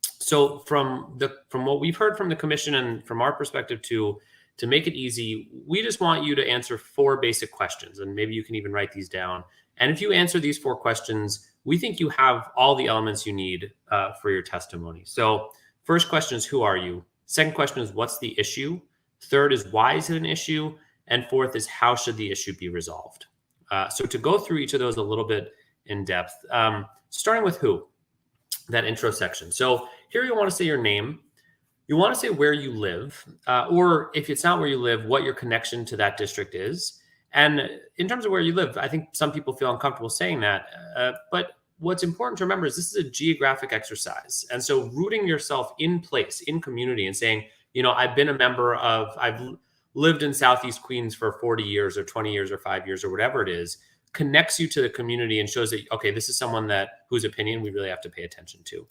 So from what we've heard from the commission and from our perspective to make it easy, we just want you to answer 4 basic questions, and maybe you can even write these down. And if you answer these 4 questions, we think you have all the elements you need for your testimony. So first question is, who are you? Second question is, what's the issue? Third is, why is it an issue? And fourth is, how should the issue be resolved? So to go through each of those a little bit in depth, starting with who, that intro section. So here you want to say your name. You want to say where you live, or if it's not where you live, what your connection to that district is. And in terms of where you live, I think some people feel uncomfortable saying that. But what's important to remember is this is a geographic exercise. And so rooting yourself in place, in community, and saying, I've lived in Southeast Queens for 40 years or 20 years or 5 years or whatever it is, connects you to the community and shows that, okay, this is someone whose opinion we really have to pay attention to.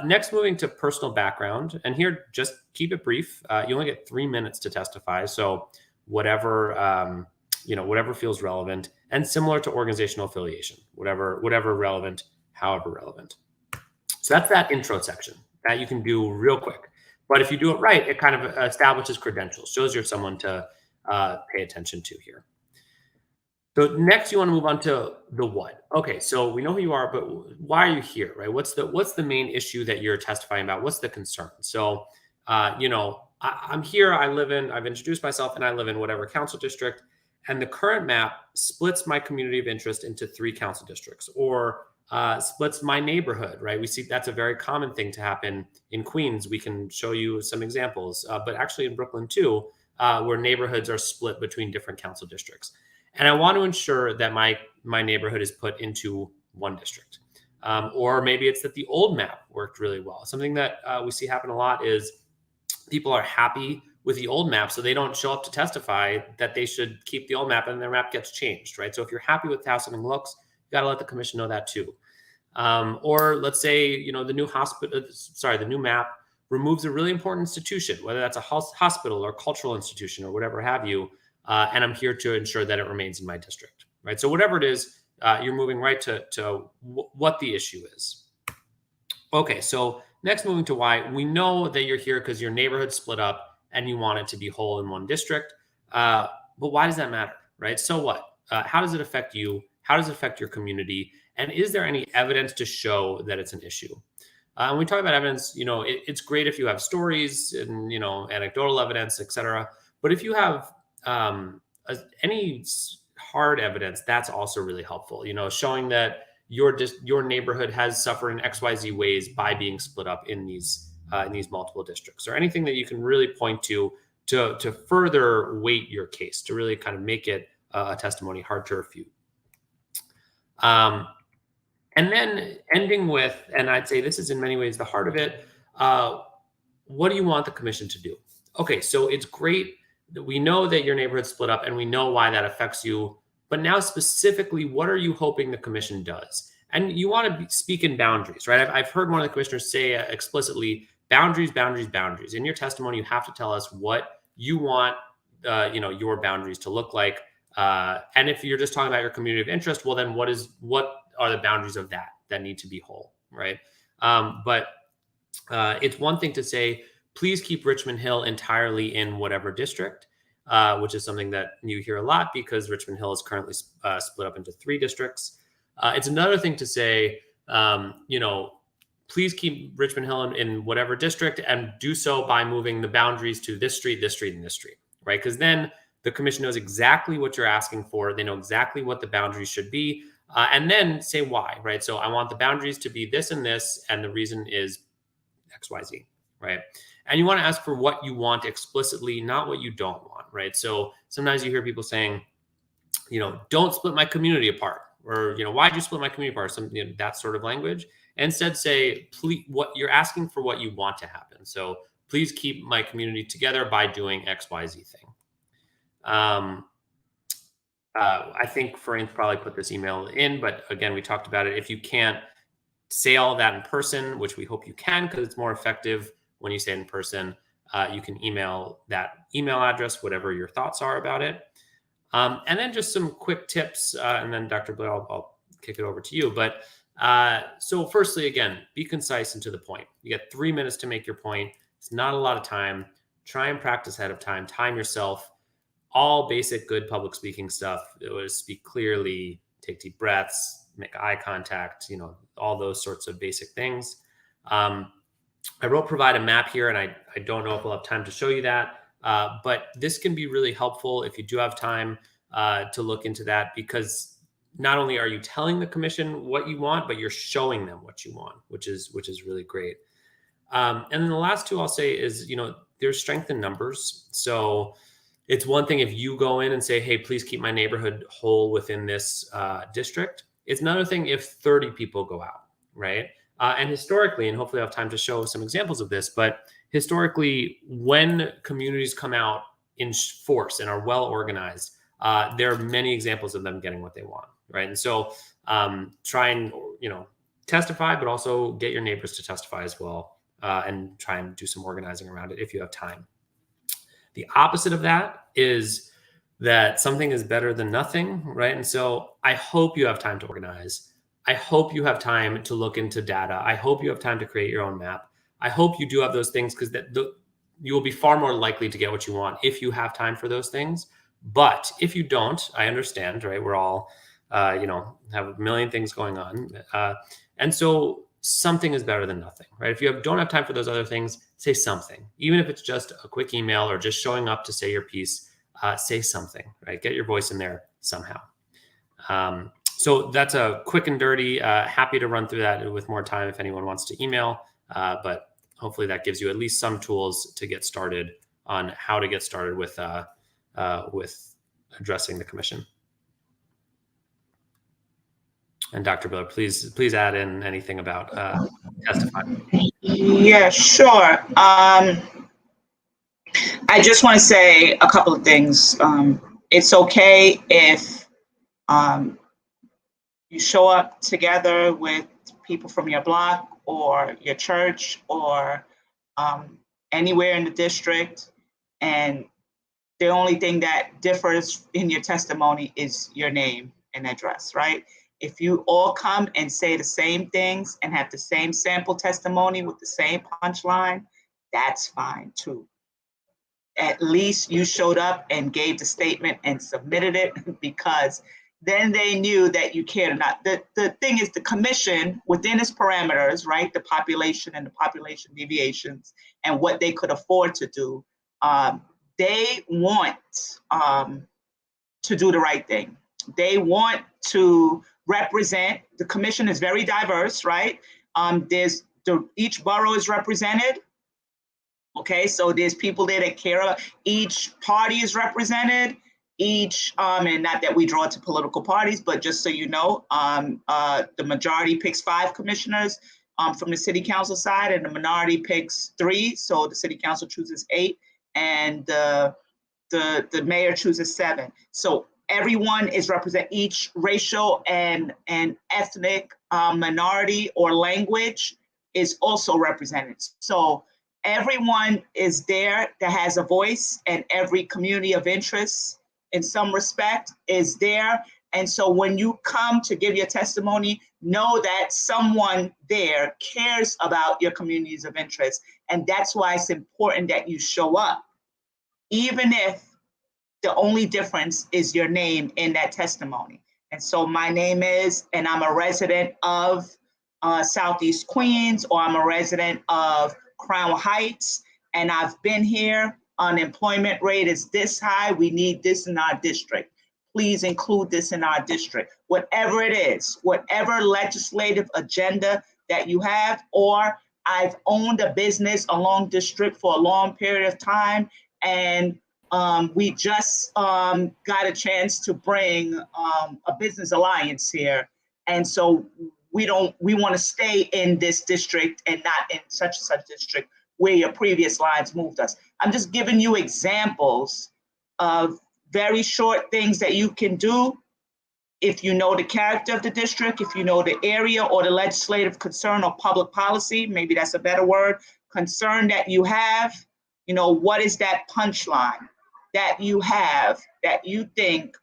Next, moving to personal background. And here, just keep it brief. You only get 3 minutes to testify. So whatever feels relevant, and similar to organizational affiliation, whatever relevant, however relevant. So that's that intro section that you can do real quick. But if you do it right, it kind of establishes credentials, shows you're someone to pay attention to here. So next, you want to move on to the what. Okay, so we know who you are, but why are you here, right? What's the main issue that you're testifying about? What's the concern? So, I'm here. I've introduced myself, and I live in whatever council district. And the current map splits my community of interest into 3 council districts, or splits my neighborhood, right? We see that's a very common thing to happen in Queens. We can show you some examples, but actually in Brooklyn too, where neighborhoods are split between different council districts. And I want to ensure that my neighborhood is put into one district. Or maybe it's that the old map worked really well. Something that we see happen a lot is people are happy with the old map, so they don't show up to testify that they should keep the old map, and their map gets changed, right? So if you're happy with how something looks, you got to let the commission know that too. Or let's say, the new map removes a really important institution, whether that's a hospital or cultural institution or whatever have you, and I'm here to ensure that it remains in my district, right? So whatever it is, you're moving right to what the issue is. Okay, so next, moving to why. We know that you're here because your neighborhood split up and you want it to be whole in one district. But why does that matter, right? So what? How does it affect you? How does it affect your community? And is there any evidence to show that it's an issue? When we talk about evidence, it's great if you have stories and, anecdotal evidence, et cetera. But if you have any hard evidence, that's also really helpful. Showing that your neighborhood has suffered in XYZ ways by being split up in these multiple districts, or anything that you can really point to further weight your case, to really kind of make it a testimony hard to refute. And then ending with, and I'd say this is in many ways the heart of it, what do you want the commission to do? Okay, so it's great that we know that your neighborhood split up and we know why that affects you, but now specifically, what are you hoping the commission does? And you want to speak in boundaries, right? I've heard one of the commissioners say explicitly, boundaries, boundaries, boundaries. In your testimony, you have to tell us what you want, your boundaries to look like. And if you're just talking about your community of interest, well, then what are the boundaries of that need to be whole, right? But it's one thing to say, please keep Richmond Hill entirely in whatever district, which is something that you hear a lot because Richmond Hill is currently split up into 3 districts. It's another thing to say, please keep Richmond Hill in whatever district, and do so by moving the boundaries to this street, this street, and this street, right? Because then the commission knows exactly what you're asking for. They know exactly what the boundaries should be, and then say why, right? So I want the boundaries to be this and this, and the reason is XYZ, right? And you want to ask for what you want explicitly, not what you don't want, right? So sometimes you hear people saying, don't split my community apart, or, why'd you split my community apart? That sort of language. Instead, say, please, what you're asking for, what you want to happen. So please keep my community together by doing XYZ thing. I think Farine's probably put this email in, but again, we talked about it. If you can't say all that in person, which we hope you can, because it's more effective when you say it in person, you can email that email address, whatever your thoughts are about it. And then just some quick tips, and then Dr. Blair, I'll kick it over to you. But so firstly, again, be concise and to the point. You get 3 minutes to make your point. It's not a lot of time. Try and practice ahead of time. Time yourself. All basic good public speaking stuff. It was speak clearly, take deep breaths, make eye contact, all those sorts of basic things. I wrote provide a map here, and I don't know if we'll have time to show you that, but this can be really helpful if you do have time to look into that, because not only are you telling the commission what you want, but you're showing them what you want, which is really great. And then the last two I'll say is, there's strength in numbers. So it's one thing if you go in and say, hey, please keep my neighborhood whole within this district. It's another thing if 30 people go out, right? And historically, and hopefully I have time to show some examples of this, but historically, when communities come out in force and are well organized, there are many examples of them getting what they want, right? And so try and, testify, but also get your neighbors to testify as well, and try and do some organizing around it if you have time. The opposite of that is that something is better than nothing, right? And so I hope you have time to organize. I hope you have time to look into data. I hope you have time to create your own map. I hope you do have those things, because you will be far more likely to get what you want if you have time for those things. But if you don't, I understand, right? We're all, have a million things going on. And so something is better than nothing, right? If you don't have time for those other things, say something. Even if it's just a quick email or just showing up to say your piece, say something, right? Get your voice in there somehow. So that's a quick and dirty. Happy to run through that with more time if anyone wants to email, but hopefully that gives you at least some tools to get started on how to get started with addressing the commission. And Dr. Miller, please add in anything about testifying. Yeah, sure. I just want to say a couple of things. It's okay if you show up together with people from your block or your church or anywhere in the district, and the only thing that differs in your testimony is your name and address, right? If you all come and say the same things and have the same sample testimony with the same punchline, that's fine too. At least you showed up and gave the statement and submitted it, because then they knew that you cared or not. The thing is, the commission within its parameters, right? The population and the population deviations and what they could afford to do, they want to do the right thing. They want to represent. The commission is very diverse, right? Each borough is represented. Okay, so there's people there that care about, each party is represented, and not that we draw to political parties, but just so you know, the majority picks 5 commissioners from the city council side, and the minority picks 3. So the city council chooses 8, and the mayor chooses 7. So everyone is represented. Each racial and ethnic minority or language is also represented. So everyone is there that has a voice, and every community of interest in some respect is there. And so when you come to give your testimony, know that someone there cares about your communities of interest. And that's why it's important that you show up, even if the only difference is your name in that testimony. And so my name is, and I'm a resident of Southeast Queens, or I'm a resident of Crown Heights, and I've been here. Unemployment rate is this high. We need this in our district. Please include this in our district. Whatever it is, whatever legislative agenda that you have, or I've owned a business along this strip for a long period of time, and we just got a chance to bring a business alliance here. And so we want to stay in this district and not in such and such district where your previous lines moved us. I'm just giving you examples of very short things that you can do if you know the character of the district, if you know the area or the legislative concern or public policy, maybe that's a better word, concern that you have. What is that punchline that you have that you think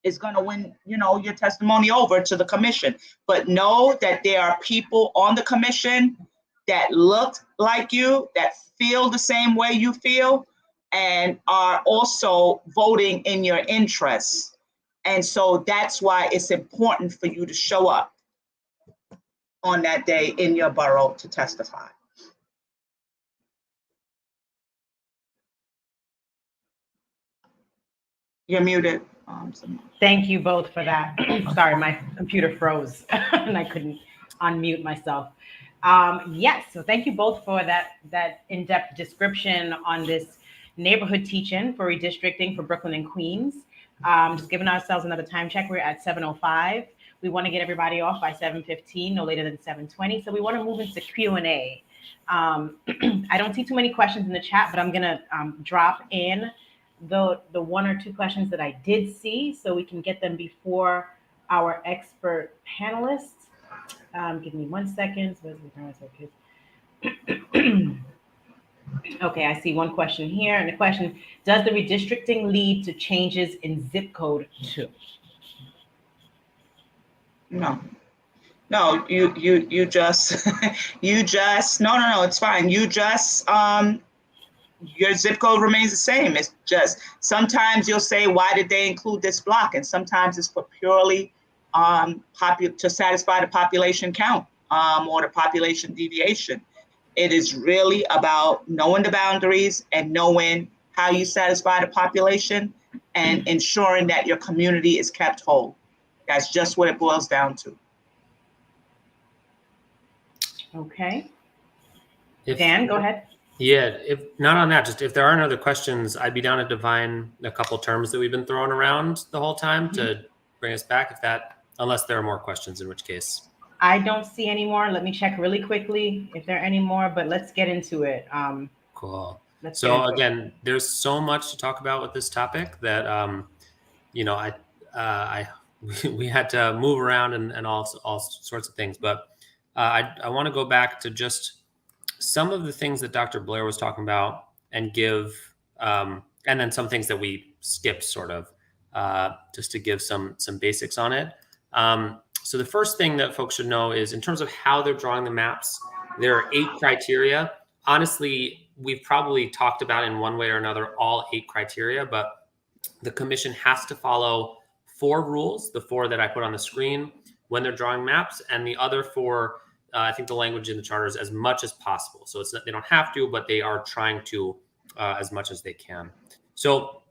is going to win, your testimony over to the commission? But know that there are people on the commission that look like you, that feel the same way you feel, and are also voting in your interests. And so that's why it's important for you to show up. on that day in your borough to testify. You're muted. Thank you both for that. Sorry, my computer froze and I couldn't unmute myself. Yes, so thank you both for that in-depth description on this neighborhood teach-in for redistricting for Brooklyn and Queens. Just giving ourselves another time check. We're at 7:05. We want to get everybody off by 7:15, no later than 7:20. So we want to move into Q&A. I don't see too many questions in the chat, but I'm gonna drop in the one or two questions that I did see so we can get them before our expert panelists. Give me 1 second. Okay, I see one question here. And the question, does the redistricting lead to changes in zip code too? No, you just, no, it's fine. You just, your zip code remains the same. It's just, sometimes you'll say, why did they include this block? And sometimes it's for purely to satisfy the population count or the population deviation. It is really about knowing the boundaries and knowing how you satisfy the population and ensuring that your community is kept whole. That's just what it boils down to. Okay. Dan, go ahead. Yeah, if not on that, just if there aren't other questions, I'd be down to define a couple terms that we've been throwing around the whole time to bring us back, unless there are more questions, in which case. I don't see any more. Let me check really quickly if there are any more, but let's get into it. Cool. So again, there's so much to talk about with this topic that, we had to move around and all sorts of things. But I want to go back to just some of the things that Dr. Blair was talking about and give, and then some things that we skipped sort of, just to give some basics on it. So the first thing that folks should know is in terms of how they're drawing the maps, there are 8 criteria. Honestly, we've probably talked about in one way or another all 8 criteria, but the commission has to follow 4 rules, the 4 that I put on the screen when they're drawing maps, and the other 4, I think the language in the charter is as much as possible. So they don't have to, but they are trying to as much as they can. So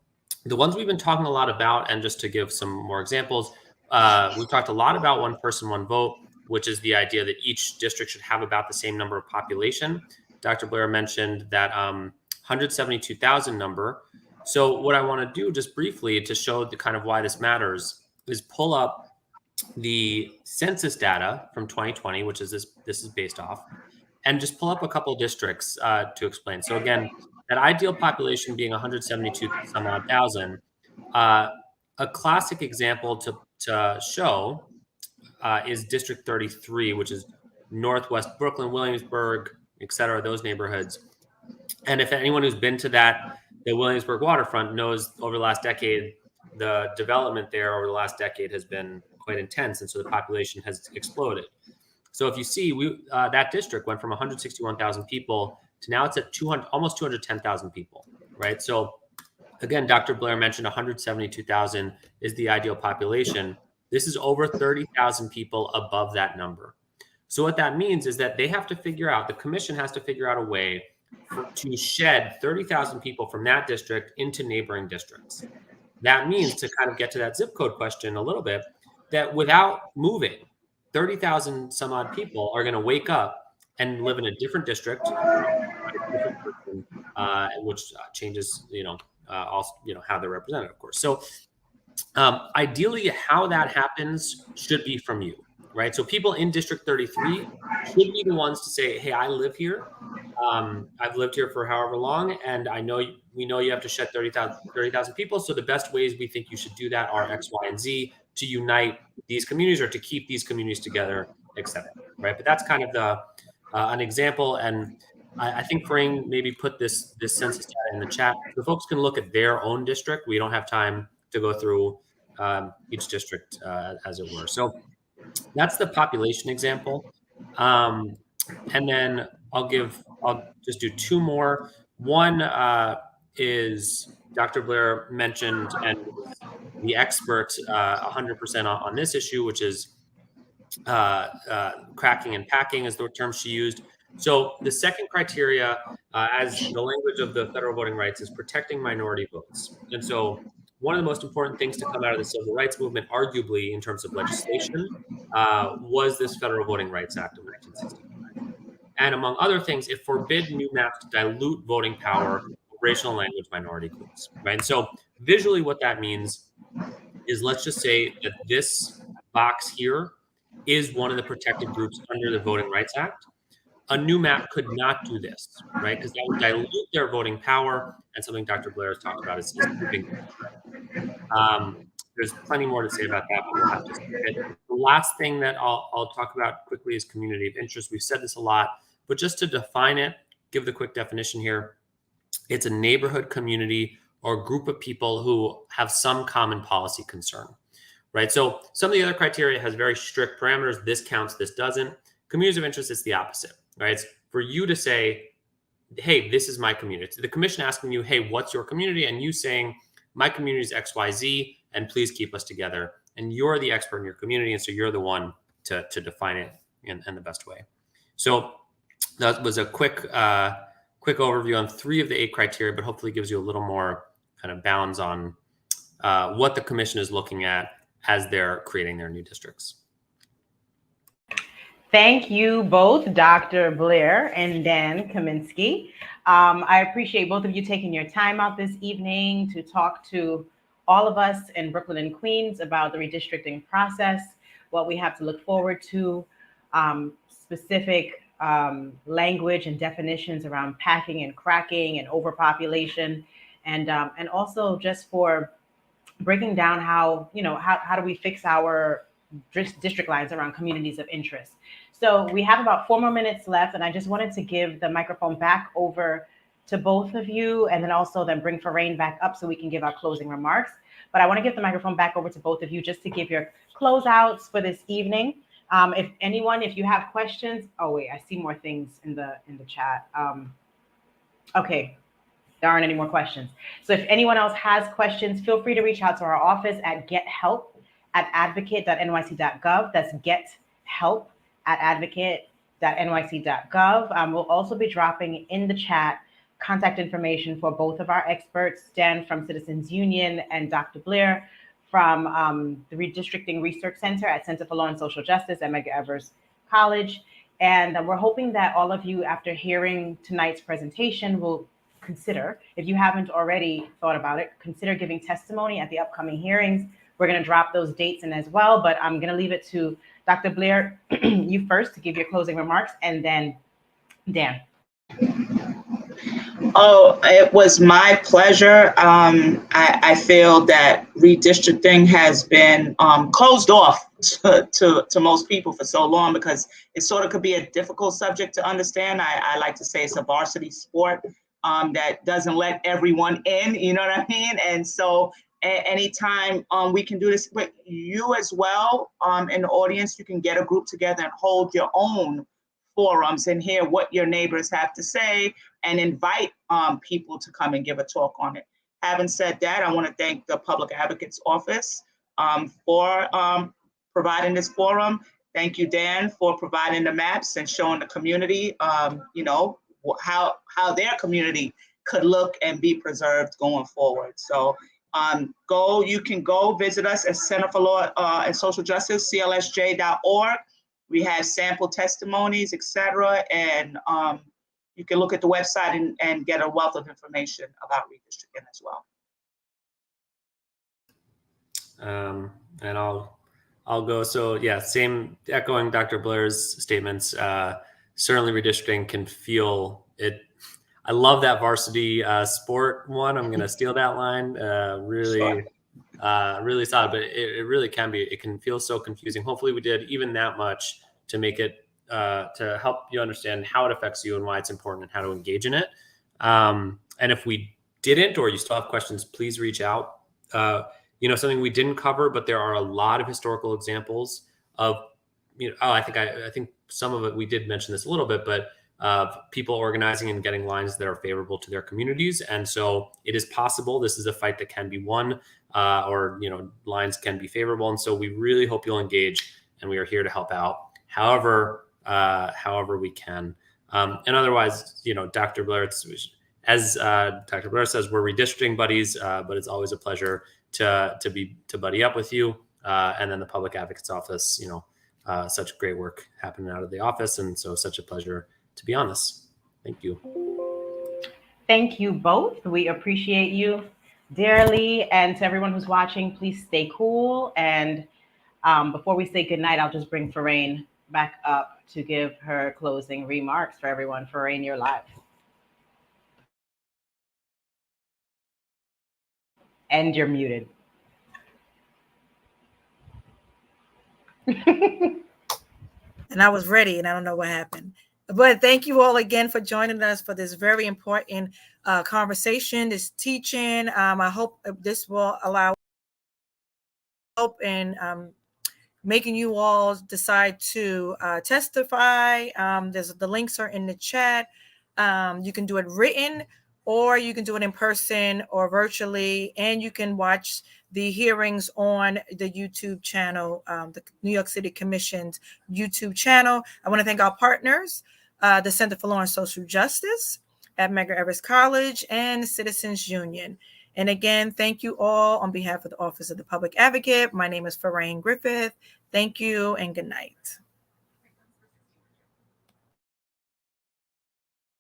the ones we've been talking a lot about, and just to give some more examples, we've talked a lot about one person, one vote, which is the idea that each district should have about the same number of population. Dr. Blair mentioned that 172,000 number. So what I want to do just briefly to show the kind of why this matters is pull up the census data from 2020, which is this is based off, and just pull up a couple of districts to explain. So again, that ideal population being 172 some odd thousand, a classic example to show is District 33, which is Northwest Brooklyn, Williamsburg, et cetera, those neighborhoods. And if anyone who's been to the Williamsburg waterfront knows over the last decade, the development there over the last decade has been quite intense. And so the population has exploded. So if you see, that district went from 161,000 people to now it's at almost 210,000 people, right? So again, Dr. Blair mentioned 172,000 is the ideal population. This is over 30,000 people above that number. So what that means is that they have to figure out, the commission has to figure out a way to shed 30,000 people from that district into neighboring districts. That means, to kind of get to that zip code question a little bit, that without moving, 30,000 some odd people are going to wake up and live in a different district, which changes, also, how they're represented, of course. So ideally, how that happens should be from you, right? So people in District 33 should be the ones to say, hey, I live here. I've lived here for however long, and we know you have to shed 30,000 people. So the best ways we think you should do that are X, Y, and Z to unite these communities or to keep these communities together, et cetera, right? But that's kind of an example. And I think Farine maybe put this census data in the chat so folks can look at their own district. We don't have time to go through each district, as it were. So that's the population example. And then I'll just do 2 more. One is Dr. Blair mentioned, and the expert 100% on this issue, which is cracking and packing is the term she used. So the second criteria, as the language of the federal voting rights, is protecting minority votes. And so one of the most important things to come out of the civil rights movement, arguably in terms of legislation, was this Federal Voting Rights Act of 1965. And among other things, it forbid new maps to dilute voting power of racial and language minority groups. Right. And so visually, what that means is, let's just say that this box here is one of the protected groups under the Voting Rights Act. A new map could not do this, right? Because that would dilute their voting power, and something Dr. Blair has talked about is moving. There's plenty more to say about that, but we'll have to skip it. The last thing that I'll talk about quickly is community of interest. We've said this a lot, but just to define it, give the quick definition here. It's a neighborhood community or group of people who have some common policy concern, right? So some of the other criteria has very strict parameters. This counts, this doesn't. Communities of interest is the opposite, right? It's for you to say, hey, this is my community. It's the commission asking you, hey, what's your community? And you saying, my community is XYZ, and please keep us together. And you're the expert in your community, and so you're the one to define it in the best way. So that was a quick overview on 3 of the 8 criteria, but hopefully gives you a little more kind of bounds on what the commission is looking at as they're creating their new districts. Thank you both, Dr. Blair and Dan Kaminsky. I appreciate both of you taking your time out this evening to talk to all of us in Brooklyn and Queens about the redistricting process, what we have to look forward to, specific language and definitions around packing and cracking and overpopulation, and also just for breaking down how do we fix our district lines around communities of interest. So we have about 4 more minutes left, and I just wanted to give the microphone back over to both of you, and then bring Farain back up so we can give our closing remarks. But I want to give the microphone back over to both of you just to give your closeouts for this evening. If you have questions, oh wait, I see more things in the chat. Okay, there aren't any more questions. So if anyone else has questions, feel free to reach out to our office at gethelp@advocate.nyc.gov. That's gethelp@advocate.nyc.gov. We'll also be dropping in the chat contact information for both of our experts, Dan from Citizens Union and Dr. Blair from the Redistricting Research Center at Center for Law and Social Justice at Medgar Evers College. And we're hoping that all of you, after hearing tonight's presentation, will consider, if you haven't already thought about it, consider giving testimony at the upcoming hearings. We're going to drop those dates in as well, but I'm going to leave it to Dr. Blair, you first, to give your closing remarks, and then Dan. Oh, it was my pleasure. I feel that redistricting has been closed off to most people for so long because it sort of could be a difficult subject to understand. I like to say it's a varsity sport that doesn't let everyone in, you know what I mean? And so anytime we can do this, but you as well in the audience, you can get a group together and hold your own forums and hear what your neighbors have to say and invite people to come and give a talk on it. Having said that, I want to thank the Public Advocate's Office for providing this forum. Thank you, Dan, for providing the maps and showing the community, how their community could look and be preserved going forward. So you can go visit us at Center for Law and Social Justice, clsj.org. We have sample testimonies, etc. And you can look at the website and get a wealth of information about redistricting as well. And I'll go. So yeah, same, echoing Dr. Blair's statements. Certainly redistricting can feel it. I love that varsity sport one. I'm going to steal that line. Really solid, but it really can be. It can feel so confusing. Hopefully we did even that much to make it, to help you understand how it affects you and why it's important and how to engage in it. And if we didn't, or you still have questions, please reach out. Something we didn't cover, but there are a lot of historical examples of, I think some of it, we did mention this a little bit, but of people organizing and getting lines that are favorable to their communities. And so it is possible. This is a fight that can be won, or lines can be favorable. And so we really hope you'll engage and we are here to help out however we can. And otherwise, Dr. Blair, as Dr. Blair says, we're redistricting buddies, but it's always a pleasure to buddy up with you. And then the Public Advocate's Office, such great work happening out of the office, and so such a pleasure to be on this. Thank you. Thank you both. We appreciate you dearly. And to everyone who's watching, please stay cool. And before we say goodnight, I'll just bring Faraine back up to give her closing remarks for everyone. Faraine, you're live. And you're muted. And I was ready, and I don't know what happened. But thank you all again for joining us for this very important conversation, this teaching. I hope this will allow help in making you all decide to testify. The links are in the chat. You can do it written, or you can do it in person or virtually, and you can watch the hearings on the YouTube channel, the New York City Commission's YouTube channel. I want to thank our partners, the Center for Law and Social Justice at Medgar Evers College and Citizens Union. And again, thank you all on behalf of the Office of the Public Advocate. My name is Faraine Griffith. Thank you and good night.